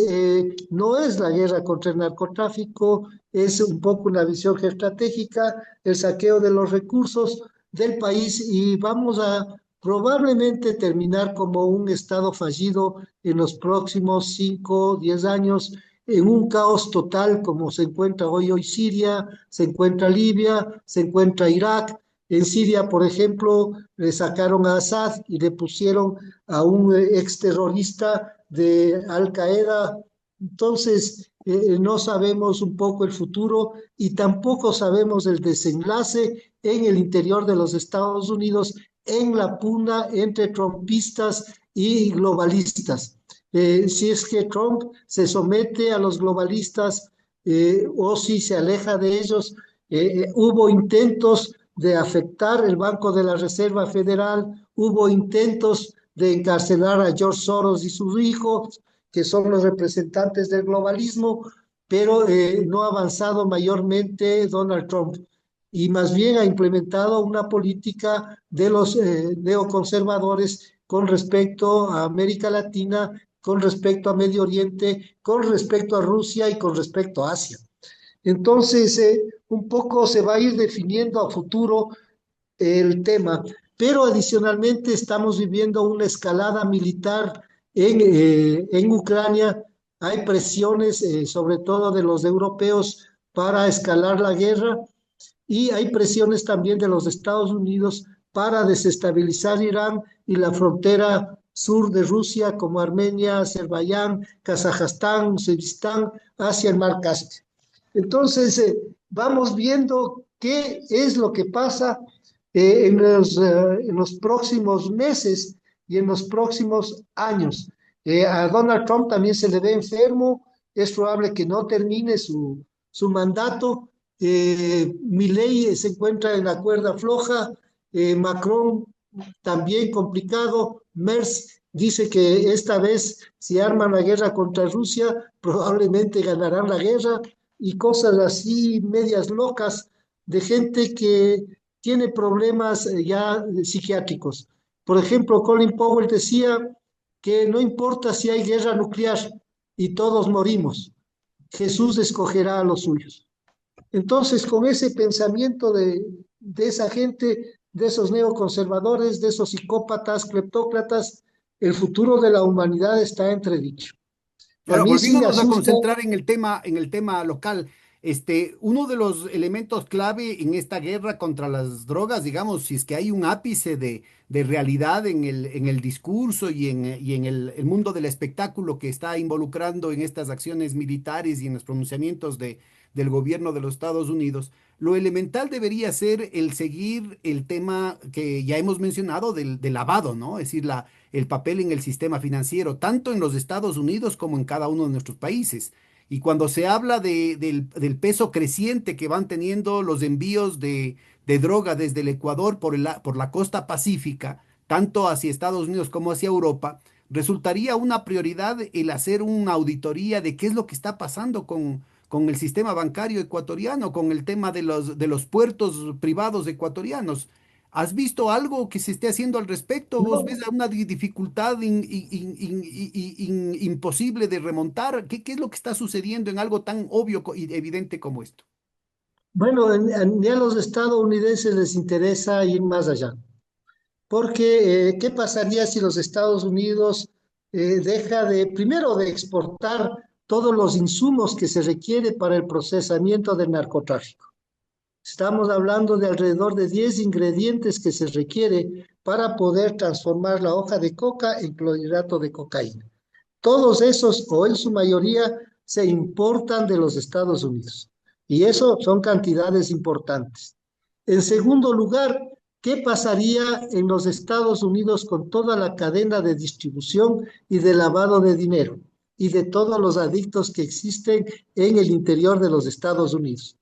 no es la guerra contra el narcotráfico, es un poco una visión geoestratégica, el saqueo de los recursos del país y vamos a probablemente terminar como un estado fallido en los próximos 5, 10 años, en un caos total como se encuentra hoy Siria, se encuentra Libia, se encuentra Irak. En Siria, por ejemplo, le sacaron a Assad y le pusieron a un exterrorista de Al Qaeda. Entonces, no sabemos un poco el futuro y tampoco sabemos el desenlace en el interior de los Estados Unidos en la pugna entre trumpistas y globalistas. Si es que Trump se somete a los globalistas o si se aleja de ellos, hubo intentos de afectar el Banco de la Reserva Federal, hubo intentos de encarcelar a George Soros y sus hijos, que son los representantes del globalismo, pero no ha avanzado mayormente Donald Trump y más bien ha implementado una política de los neoconservadores con respecto a América Latina, con respecto a Medio Oriente, con respecto a Rusia y con respecto a Asia. Entonces, un poco se va a ir definiendo a futuro el tema, pero adicionalmente estamos viviendo una escalada militar en Ucrania. Hay presiones, sobre todo de los europeos, para escalar la guerra y hay presiones también de los Estados Unidos para desestabilizar Irán y la frontera sur de Rusia, como Armenia, Azerbaiyán, Kazajstán, Uzbekistán, hacia el Mar Caspio. Entonces, vamos viendo qué es lo que pasa en los próximos meses y en los próximos años. A Donald Trump también se le ve enfermo, es probable que no termine su mandato. Milei se encuentra en la cuerda floja, Macron también complicado, Merz dice que esta vez si arman la guerra contra Rusia, probablemente ganarán la guerra y cosas así medias locas de gente que tiene problemas ya psiquiátricos. Por ejemplo, Colin Powell decía que no importa si hay guerra nuclear y todos morimos, Jesús escogerá a los suyos. Entonces, con ese pensamiento de esa gente, de esos neoconservadores, de esos psicópatas, cleptócratas, el futuro de la humanidad está entredicho. A Claro, mí sí me volviéndonos a asusta. concentrar en el tema local, Uno de los elementos clave en esta guerra contra las drogas, digamos, si es que hay un ápice de realidad en el discurso y en el mundo del espectáculo que está involucrando en estas acciones militares y en los pronunciamientos del gobierno de los Estados Unidos, lo elemental debería ser el seguir el tema que ya hemos mencionado del lavado, ¿no? Es decir, el papel en el sistema financiero, tanto en los Estados Unidos como en cada uno de nuestros países. Y cuando se habla del peso creciente que van teniendo los envíos de droga desde el Ecuador por la costa pacífica, tanto hacia Estados Unidos como hacia Europa, resultaría una prioridad el hacer una auditoría de qué es lo que está pasando con el sistema bancario ecuatoriano, con el tema de los puertos privados ecuatorianos. ¿Has visto algo que se esté haciendo al respecto? ¿Vos ves No, una dificultad imposible de remontar? ¿Qué es lo que está sucediendo en algo tan obvio y evidente como esto? bueno, ni a los estadounidenses les interesa ir más allá. Porque, ¿qué pasaría si los Estados Unidos deja de, primero, de exportar todos los insumos que se requiere para el procesamiento del narcotráfico? Estamos hablando de alrededor de 10 ingredientes que se requiere para poder transformar la hoja de coca en clorhidrato de cocaína. Todos esos, o en su mayoría, se importan de los Estados Unidos. Y eso son cantidades importantes. En segundo lugar, ¿qué pasaría en los Estados Unidos con toda la cadena de distribución y de lavado de dinero y de todos los adictos que existen en el interior de los Estados Unidos?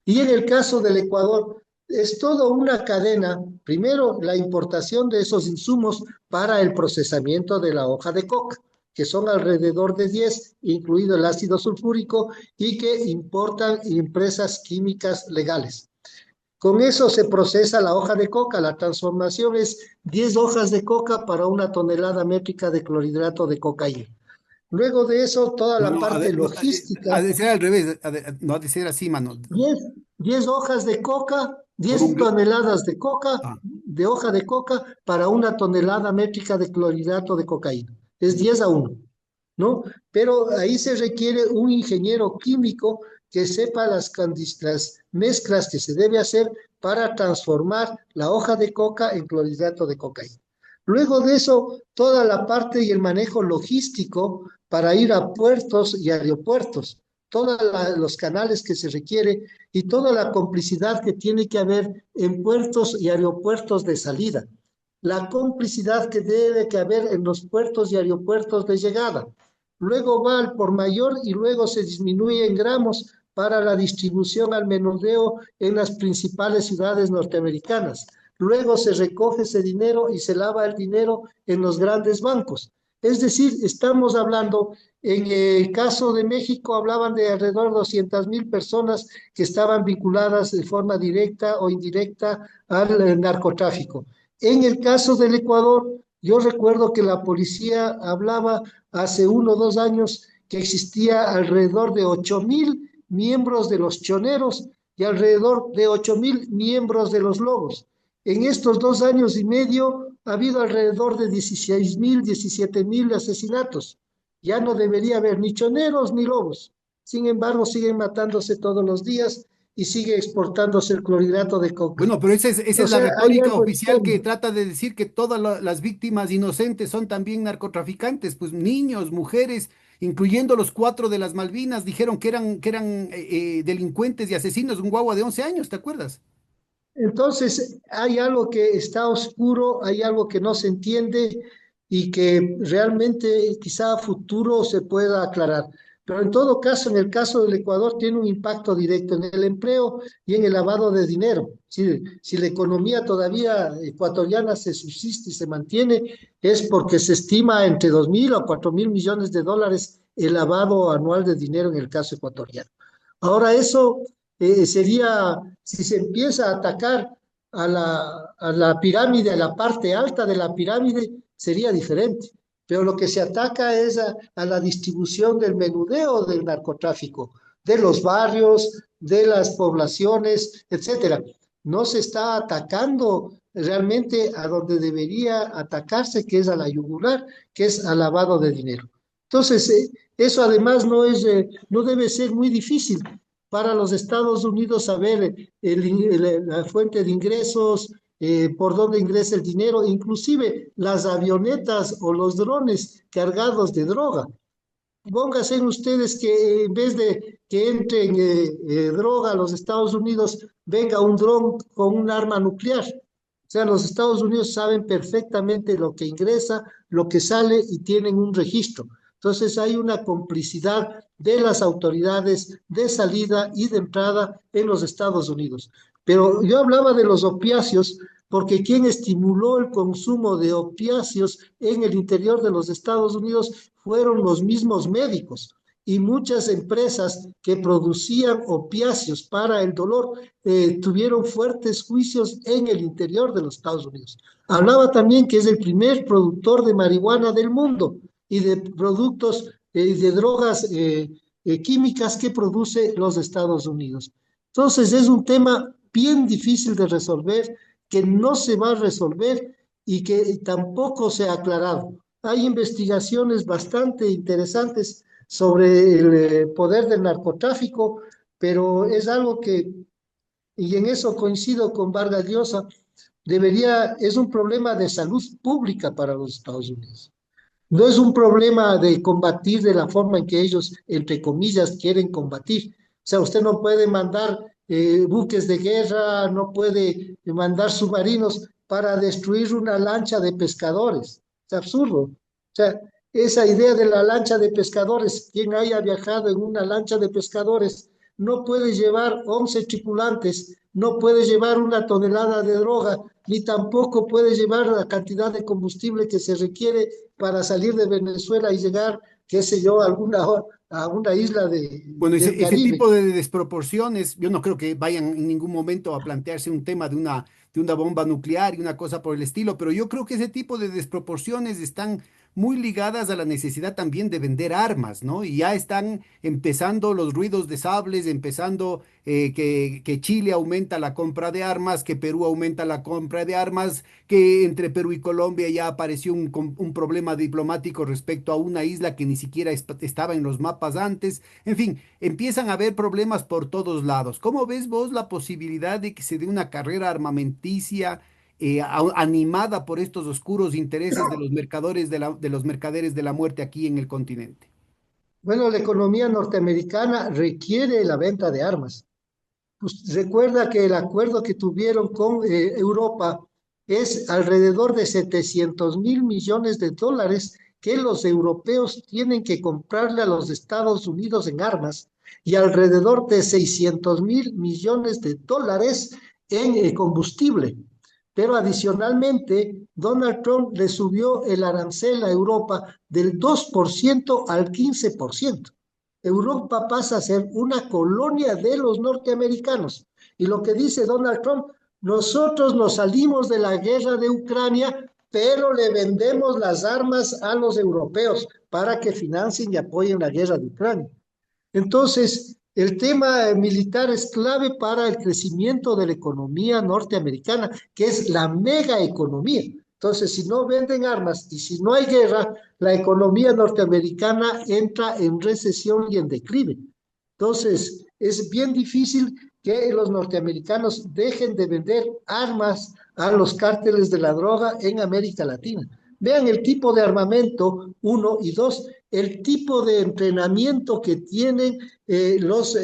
Y en el caso del Ecuador, es toda una cadena, primero la importación de esos insumos para el procesamiento de la hoja de coca, que son alrededor de 10, incluido el ácido sulfúrico, y que importan empresas químicas legales. Con eso se procesa la hoja de coca. La transformación es 10 hojas de coca para una tonelada métrica de clorhidrato de cocaína. Luego de eso, toda No, la no, parte no, ha logística, de ser al revés, no ha de ser así, mano. 10, 10 hojas de coca, Por 10 un... toneladas de coca, Ah, de hoja de coca para una tonelada métrica de clorhidrato de cocaína. Es 10 a 1, ¿no? Pero ahí se requiere un ingeniero químico que sepa las mezclas que se debe hacer para transformar la hoja de coca en clorhidrato de cocaína. Luego de eso, toda la parte y el manejo logístico para ir a puertos y aeropuertos, todos los canales que se requiere y toda la complicidad que tiene que haber en puertos y aeropuertos de salida, la complicidad que debe que haber en los puertos y aeropuertos de llegada. Luego va al por mayor y luego se disminuye en gramos para la distribución al menudeo en las principales ciudades norteamericanas. Luego se recoge ese dinero y se lava el dinero en los grandes bancos. Es decir, estamos hablando, en el caso de México, hablaban de alrededor de 200.000 personas que estaban vinculadas de forma directa o indirecta al narcotráfico. En el caso del Ecuador, yo recuerdo que la policía hablaba hace 1 o 2 años que existía alrededor de 8.000 miembros de los choneros y alrededor de 8.000 miembros de los lobos. En estos 2 años y medio ha habido alrededor de 16.000, 17.000 asesinatos. Ya no debería haber ni choneros ni lobos. Sin embargo, siguen matándose todos los días y sigue exportándose el clorhidrato de coca. bueno, pero esa O es la sea, hay retórica algo oficial que extraño. trata de decir que todas las víctimas inocentes son también narcotraficantes, pues niños, mujeres, incluyendo los cuatro de las Malvinas, dijeron que eran delincuentes y asesinos, un guagua de 11 años, ¿te acuerdas? Entonces, hay algo que está oscuro, hay algo que no se entiende y que realmente quizá a futuro se pueda aclarar. Pero en todo caso, en el caso del Ecuador, tiene un impacto directo en el empleo y en el lavado de dinero. Si la economía todavía ecuatoriana se subsiste y se mantiene, es porque se estima entre 2.000 o 4.000 millones de dólares el lavado anual de dinero en el caso ecuatoriano. Ahora, eso sería, si se empieza a atacar a la pirámide, a la parte alta de la pirámide, sería diferente. Pero lo que se ataca es a la distribución del menudeo del narcotráfico, de los barrios, de las poblaciones, etcétera. No se está atacando realmente a donde debería atacarse, que es a la yugular, que es al lavado de dinero. Entonces, eso además no debe ser muy difícil. para los Estados Unidos saber la fuente de ingresos, por dónde ingresa el dinero, inclusive las avionetas o los drones cargados de droga. Pónganse ustedes que en vez de que entren droga a los Estados Unidos, venga un dron con un arma nuclear. O sea, los Estados Unidos saben perfectamente lo que ingresa, lo que sale y tienen un registro. Entonces hay una complicidad de las autoridades de salida y de entrada en los Estados Unidos. Pero yo hablaba de los opiáceos porque quien estimuló el consumo de opiáceos en el interior de los Estados Unidos fueron los mismos médicos y muchas empresas que producían opiáceos para el dolor tuvieron fuertes juicios en el interior de los Estados Unidos. Hablaba también que es el primer productor de marihuana del mundo y de productos de drogas químicas que produce los Estados Unidos. Entonces es un tema bien difícil de resolver, que no se va a resolver y que tampoco se ha aclarado. Hay investigaciones bastante interesantes sobre el poder del narcotráfico, pero es algo que, y en eso coincido con Vargas Llosa, es un problema de salud pública para los Estados Unidos. No es un problema de combatir de la forma en que ellos, entre comillas, quieren combatir. O sea, usted no puede mandar buques de guerra, no puede mandar submarinos para destruir una lancha de pescadores. Es absurdo. O sea, esa idea de la lancha de pescadores, quien haya viajado en una lancha de pescadores, no puede llevar 11 tripulantes, no puede llevar una tonelada de droga, ni tampoco puede llevar la cantidad de combustible que se requiere para salir de Venezuela y llegar, qué sé yo, a una isla Bueno, del ese Caribe. tipo de desproporciones, yo no creo que vayan en ningún momento a plantearse un tema de una bomba nuclear y una cosa por el estilo, pero yo creo que ese tipo de desproporciones están muy ligadas a la necesidad también de vender armas, ¿no? Y ya están empezando los ruidos de sables, empezando que Chile aumenta la compra de armas, que Perú aumenta la compra de armas, que entre Perú y Colombia ya apareció un problema diplomático respecto a una isla que ni siquiera estaba en los mapas antes. En fin, empiezan a haber problemas por todos lados. ¿Cómo ves vos la posibilidad de que se dé una carrera armamenticia animada por estos oscuros intereses de los mercadores de los mercaderes de la muerte aquí en el continente? Bueno, la economía norteamericana requiere la venta de armas. Pues recuerda que el acuerdo que tuvieron con Europa es alrededor de 700.000 millones de dólares que los europeos tienen que comprarle a los Estados Unidos en armas y alrededor de 600.000 millones de dólares en combustible. Pero adicionalmente, Donald Trump le subió el arancel a Europa del 2% al 15%. Europa pasa a ser una colonia de los norteamericanos. Y lo que dice Donald Trump, nosotros nos salimos de la guerra de Ucrania, pero le vendemos las armas a los europeos para que financien y apoyen la guerra de Ucrania. Entonces, el tema militar es clave para el crecimiento de la economía norteamericana, que es la mega economía. Entonces, si no venden armas y si no hay guerra, la economía norteamericana entra en recesión y en declive. Entonces, es bien difícil que los norteamericanos dejen de vender armas a los cárteles de la droga en América Latina. Vean el tipo de armamento, uno, y dos, el tipo de entrenamiento que tienen los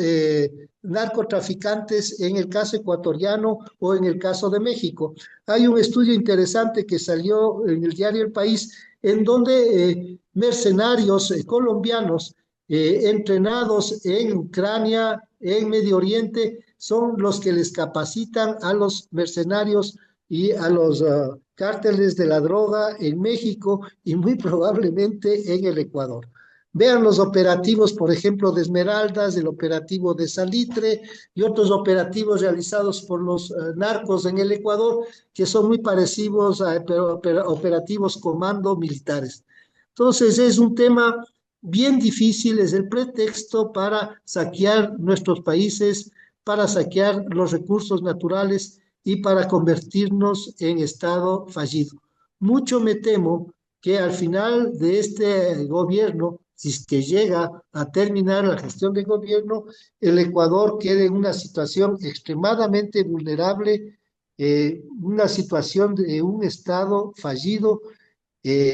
narcotraficantes en el caso ecuatoriano o en el caso de México. Hay un estudio interesante que salió en el diario El País, en donde mercenarios colombianos entrenados en Ucrania, en Medio Oriente, son los que les capacitan a los mercenarios y a los cárteles de la droga en México y muy probablemente en el Ecuador. Vean los operativos, por ejemplo, de Esmeraldas, el operativo de Salitre y otros operativos realizados por los narcos en el Ecuador, que son muy parecidos a operativos comando militares. Entonces, es un tema bien difícil, es el pretexto para saquear nuestros países, para saquear los recursos naturales y para convertirnos en Estado fallido. Mucho me temo que al final de este gobierno si es que llega a terminar la gestión de gobierno, el Ecuador quede en una situación extremadamente vulnerable, una situación de un Estado fallido,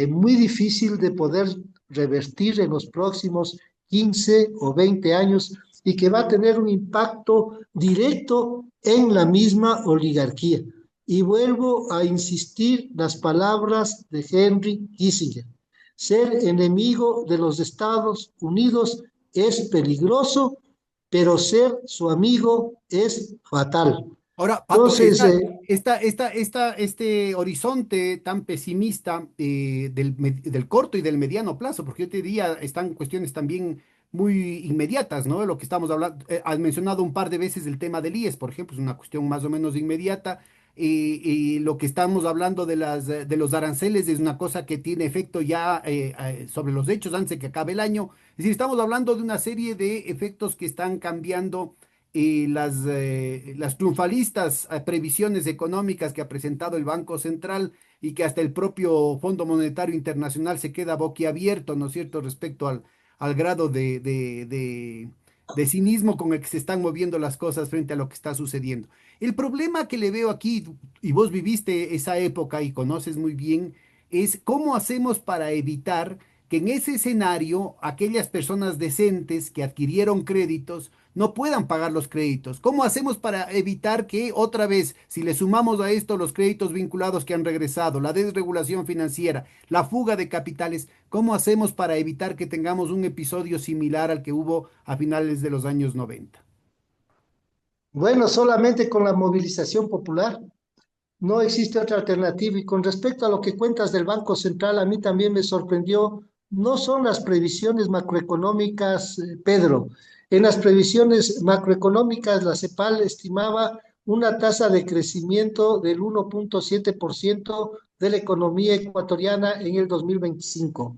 muy difícil de poder revertir en los próximos 15 o 20 años y que va a tener un impacto directo en la misma oligarquía. Y vuelvo a insistir las palabras de Henry Kissinger. Ser enemigo de los Estados Unidos es peligroso, pero ser su amigo es fatal. Ahora, Pato, Entonces, este horizonte tan pesimista del corto y del mediano plazo, porque yo te diría, están cuestiones también muy inmediatas, ¿no? Lo que estamos hablando, has mencionado un par de veces el tema del IES, por ejemplo, es una cuestión más o menos inmediata. Y lo que estamos hablando de los aranceles es una cosa que tiene efecto ya sobre los hechos antes de que acabe el año. Es decir, estamos hablando de una serie de efectos que están cambiando las triunfalistas previsiones económicas que ha presentado el Banco Central y que hasta el propio Fondo Monetario Internacional se queda boquiabierto, ¿no es cierto?, respecto al grado de cinismo con el que se están moviendo las cosas frente a lo que está sucediendo. El problema que le veo aquí, y vos viviste esa época y conoces muy bien, es cómo hacemos para evitar que en ese escenario aquellas personas decentes que adquirieron créditos no puedan pagar los créditos. ¿Cómo hacemos para evitar que otra vez, si le sumamos a esto los créditos vinculados que han regresado, la desregulación financiera, la fuga de capitales, cómo hacemos para evitar que tengamos un episodio similar al que hubo a finales de los años 90? bueno, solamente con la movilización popular. No existe otra alternativa. Y con respecto a lo que cuentas del Banco Central, a mí también me sorprendió, no son las previsiones macroeconómicas, Pedro. En las previsiones macroeconómicas, la CEPAL estimaba una tasa de crecimiento del 1,7% de la economía ecuatoriana en el 2025.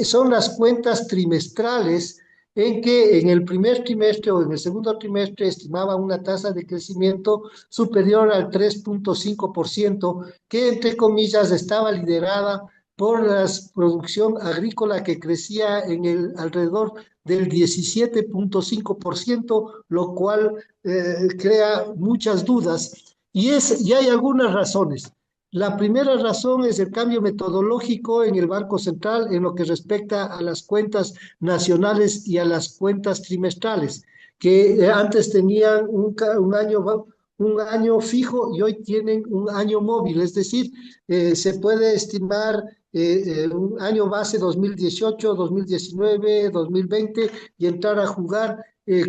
Son las cuentas trimestrales en que en el primer trimestre o en el segundo trimestre estimaba una tasa de crecimiento superior al 3,5%, que entre comillas estaba liderada por la producción agrícola que crecía en el alrededor del 17,5%, lo cual crea muchas dudas. Y hay algunas razones. La primera razón es el cambio metodológico en el Banco Central en lo que respecta a las cuentas nacionales y a las cuentas trimestrales, que antes tenían un año fijo y hoy tienen un año móvil, es decir, se puede estimar un año base 2018, 2019, 2020 y entrar a jugar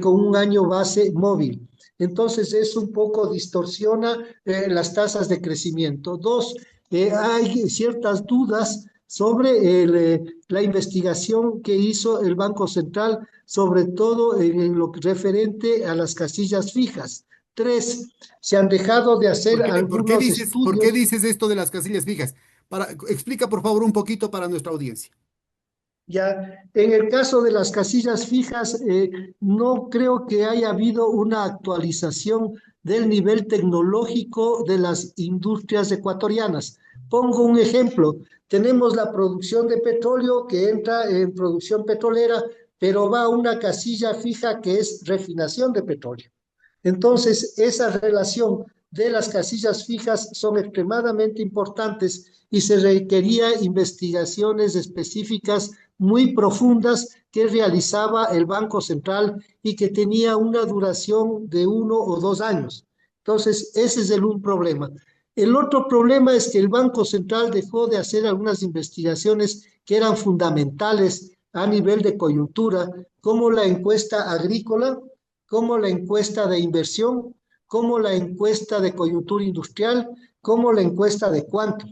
con un año base móvil. Entonces, eso un poco distorsiona las tasas de crecimiento. Dos, hay ciertas dudas sobre la investigación que hizo el Banco Central, sobre todo en lo referente a las casillas fijas. Tres, se han dejado de hacer algunos Por qué estudios. dices esto de las casillas fijas? Explica por favor un poquito para nuestra audiencia. Ya, en el caso de las casillas fijas, no creo que haya habido una actualización del nivel tecnológico de las industrias ecuatorianas. Pongo un ejemplo. Tenemos la producción de petróleo que entra en producción petrolera, pero va a una casilla fija que es refinación de petróleo. Entonces, esa relación de las casillas fijas son extremadamente importantes y se requería investigaciones específicas muy profundas que realizaba el Banco Central y que tenía una duración de 1 o 2 años. Entonces, ese es un problema. El otro problema es que el Banco Central dejó de hacer algunas investigaciones que eran fundamentales a nivel de coyuntura, como la encuesta agrícola, como la encuesta de inversión, como la encuesta de coyuntura industrial, como la encuesta de cuánto.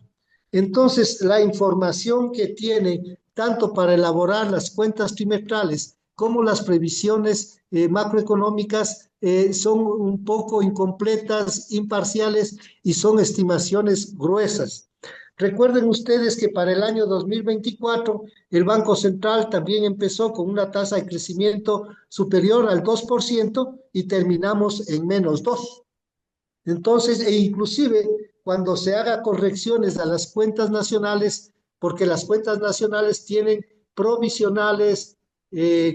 Entonces, la información que tiene tanto para elaborar las cuentas trimestrales como las previsiones macroeconómicas son un poco incompletas, imparciales y son estimaciones gruesas. Recuerden ustedes que para el año 2024 el Banco Central también empezó con una tasa de crecimiento superior al 2% y terminamos en -2%. Entonces, e inclusive cuando se haga correcciones a las cuentas nacionales, porque las cuentas nacionales tienen provisionales,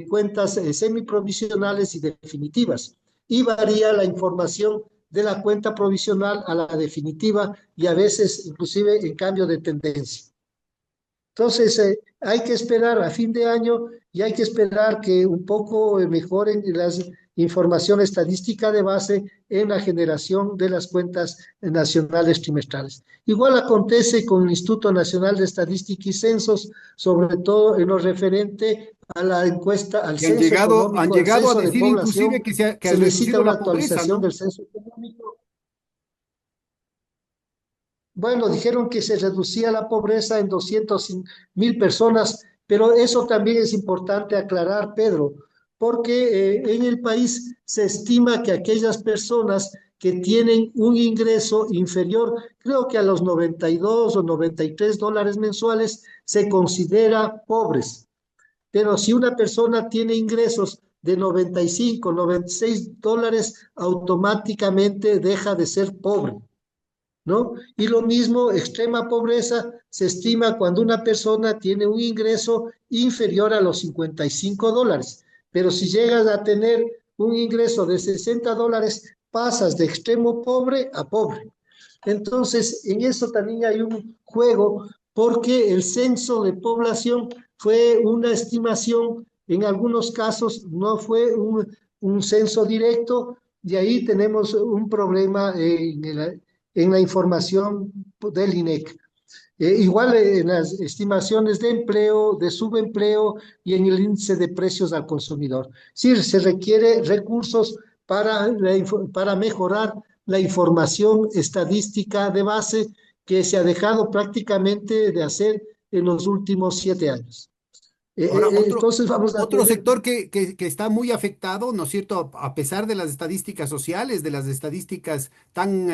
cuentas semiprovisionales y definitivas. Y varía la información de la cuenta provisional a la definitiva y a veces inclusive en cambio de tendencia. Entonces, hay que esperar a fin de año y hay que esperar que un poco mejoren las información estadística de base en la generación de las cuentas nacionales trimestrales. Igual acontece con el Instituto Nacional de Estadística y Censos, sobre todo en lo referente a la encuesta, al Y han censo han económico, al llegado a censo de decir inclusive población. que que ha Se necesita reducido una la pobreza, actualización ¿no? del censo económico. Bueno, dijeron que se reducía la pobreza en 200.000 personas, pero eso también es importante aclarar, Pedro, porque en el país se estima que aquellas personas que tienen un ingreso inferior, creo que a los 92 o 93 dólares mensuales, se considera pobres. Pero si una persona tiene ingresos de 95, 96 dólares, automáticamente deja de ser pobre. ¿No? Y lo mismo, extrema pobreza se estima cuando una persona tiene un ingreso inferior a los 55 dólares. Pero si llegas a tener un ingreso de 60 dólares, pasas de extremo pobre a pobre. Entonces, en eso también hay un juego, porque el censo de población fue una estimación, en algunos casos no fue un censo directo, y ahí tenemos un problema en la información del INEC. Igual en las estimaciones de empleo, de subempleo y en el índice de precios al consumidor. Sí, se requiere recursos para mejorar la información estadística de base que se ha dejado prácticamente de hacer en los últimos 7 años. Ahora, Entonces vamos a otro tener. sector que está muy afectado, ¿no es cierto? A pesar de las estadísticas sociales, de las estadísticas tan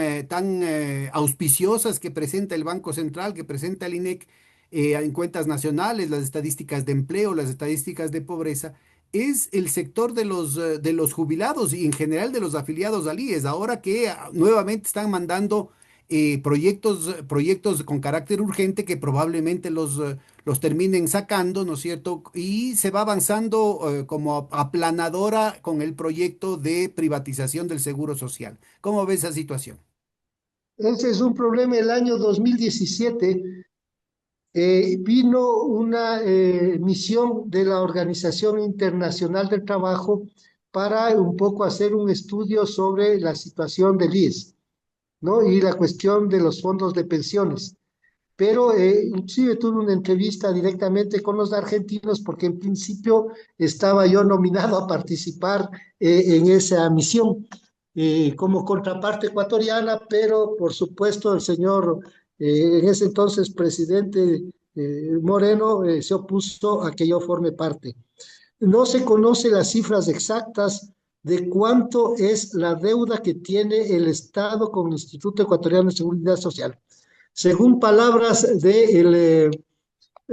auspiciosas que presenta el Banco Central, que presenta el INEC, en cuentas nacionales, las estadísticas de empleo, las estadísticas de pobreza, es el sector de los jubilados y en general de los afiliados al IES. Ahora que nuevamente están mandando proyectos con carácter urgente que probablemente los terminen sacando, ¿no es cierto? Y se va avanzando como aplanadora con el proyecto de privatización del Seguro Social. ¿Cómo ves esa situación? Ese es un problema. El año 2017 vino una misión de la Organización Internacional del Trabajo para un poco hacer un estudio sobre la situación del IES, ¿no? Y la cuestión de los fondos de pensiones. Pero inclusive tuve una entrevista directamente con los argentinos porque en principio estaba yo nominado a participar en esa misión como contraparte ecuatoriana, pero por supuesto el señor, en ese entonces presidente Moreno, se opuso a que yo forme parte. No se conocen las cifras exactas de cuánto es la deuda que tiene el Estado con el Instituto Ecuatoriano de Seguridad Social. Según palabras de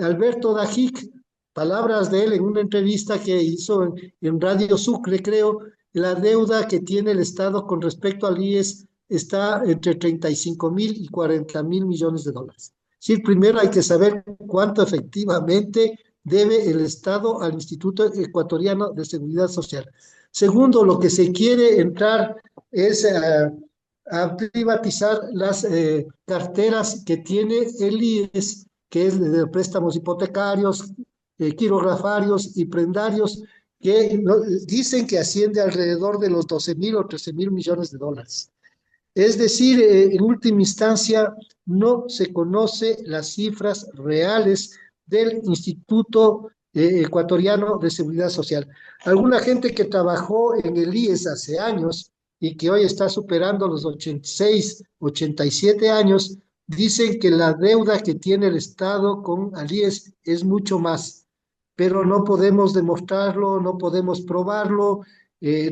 Alberto Dajic, palabras de él en una entrevista que hizo en Radio Sucre, creo, la deuda que tiene el Estado con respecto al IES está entre 35.000 y 40.000 millones de dólares. Sí, primero hay que saber cuánto efectivamente debe el Estado al Instituto Ecuatoriano de Seguridad Social. Segundo, lo que se quiere entrar es a privatizar las carteras que tiene el IES, que es de préstamos hipotecarios, quirografarios y prendarios, que dicen que asciende alrededor de los 12.000 o 13.000 millones de dólares. Es decir, en última instancia, no se conoce las cifras reales del Instituto Ecuatoriano de Seguridad Social. Alguna gente que trabajó en el IES hace años y que hoy está superando los 86, 87 años, dicen que la deuda que tiene el Estado con el IES es mucho más, pero no podemos demostrarlo, no podemos probarlo,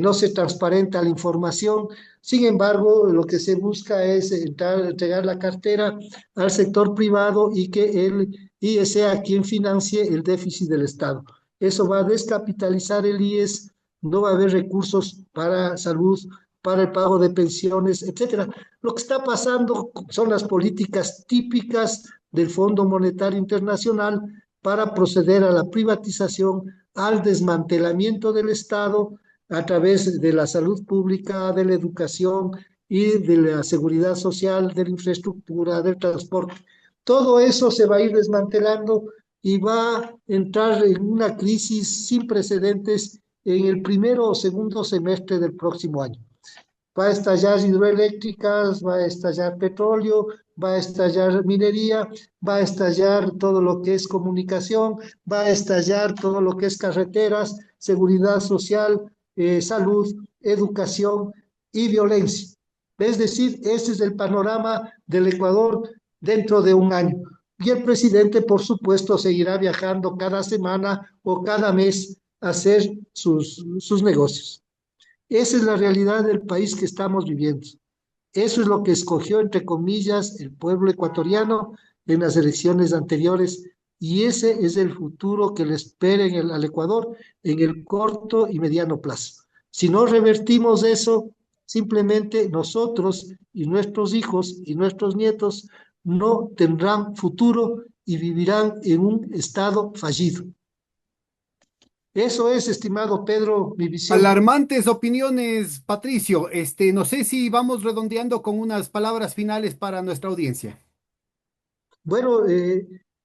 no se transparenta la información. Sin embargo, lo que se busca es entregar la cartera al sector privado y que el IES sea quien financie el déficit del Estado. Eso va a descapitalizar el IES, no va a haber recursos para salud, para el pago de pensiones, etcétera. Lo que está pasando son las políticas típicas del Fondo Monetario Internacional, para proceder a la privatización, al desmantelamiento del Estado a través de la salud pública, de la educación y de la seguridad social, de la infraestructura, del transporte. Todo eso se va a ir desmantelando y va a entrar en una crisis sin precedentes en el primero o segundo semestre del próximo año. Va a estallar hidroeléctricas, va a estallar petróleo, va a estallar minería, va a estallar todo lo que es comunicación, va a estallar todo lo que es carreteras, seguridad social, salud, educación y violencia. Es decir, ese es el panorama del Ecuador dentro de un año. Y el presidente, por supuesto, seguirá viajando cada semana o cada mes a hacer sus negocios. Esa es la realidad del país que estamos viviendo. Eso es lo que escogió, entre comillas, el pueblo ecuatoriano en las elecciones anteriores y ese es el futuro que le espera al Ecuador en el corto y mediano plazo. Si no revertimos eso, simplemente nosotros y nuestros hijos y nuestros nietos no tendrán futuro y vivirán en un estado fallido. Eso es, estimado Pedro, mi visión. Alarmantes opiniones, Patricio. No sé si vamos redondeando con unas palabras finales para nuestra audiencia. Bueno,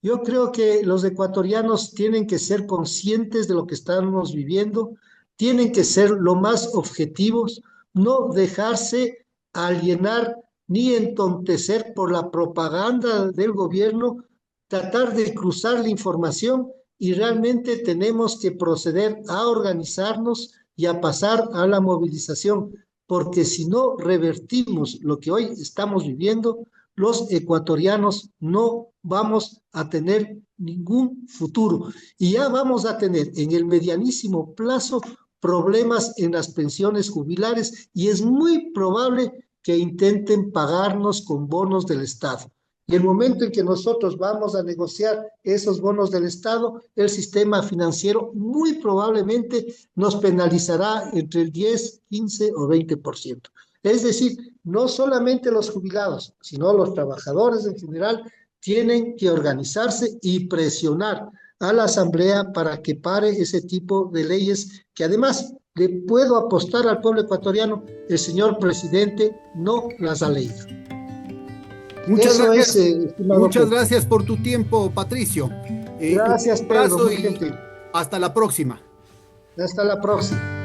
yo creo que los ecuatorianos tienen que ser conscientes de lo que estamos viviendo, tienen que ser lo más objetivos, no dejarse alienar ni entontecer por la propaganda del gobierno, tratar de cruzar la información y realmente tenemos que proceder a organizarnos y a pasar a la movilización, porque si no revertimos lo que hoy estamos viviendo, los ecuatorianos no vamos a tener ningún futuro y ya vamos a tener en el medianísimo plazo problemas en las pensiones jubilares y es muy probable que intenten pagarnos con bonos del Estado. Y el momento en que nosotros vamos a negociar esos bonos del Estado, el sistema financiero muy probablemente nos penalizará entre el 10, 15 o 20%. Es decir, no solamente los jubilados, sino los trabajadores en general tienen que organizarse y presionar a la Asamblea para que pare ese tipo de leyes que además le puedo apostar al pueblo ecuatoriano, el señor presidente no las ha leído. Eso es, estimado Muchas Pedro. gracias por tu tiempo, Patricio. Gracias, Un Pedro, abrazo muy y gentil. hasta la próxima. Hasta la próxima.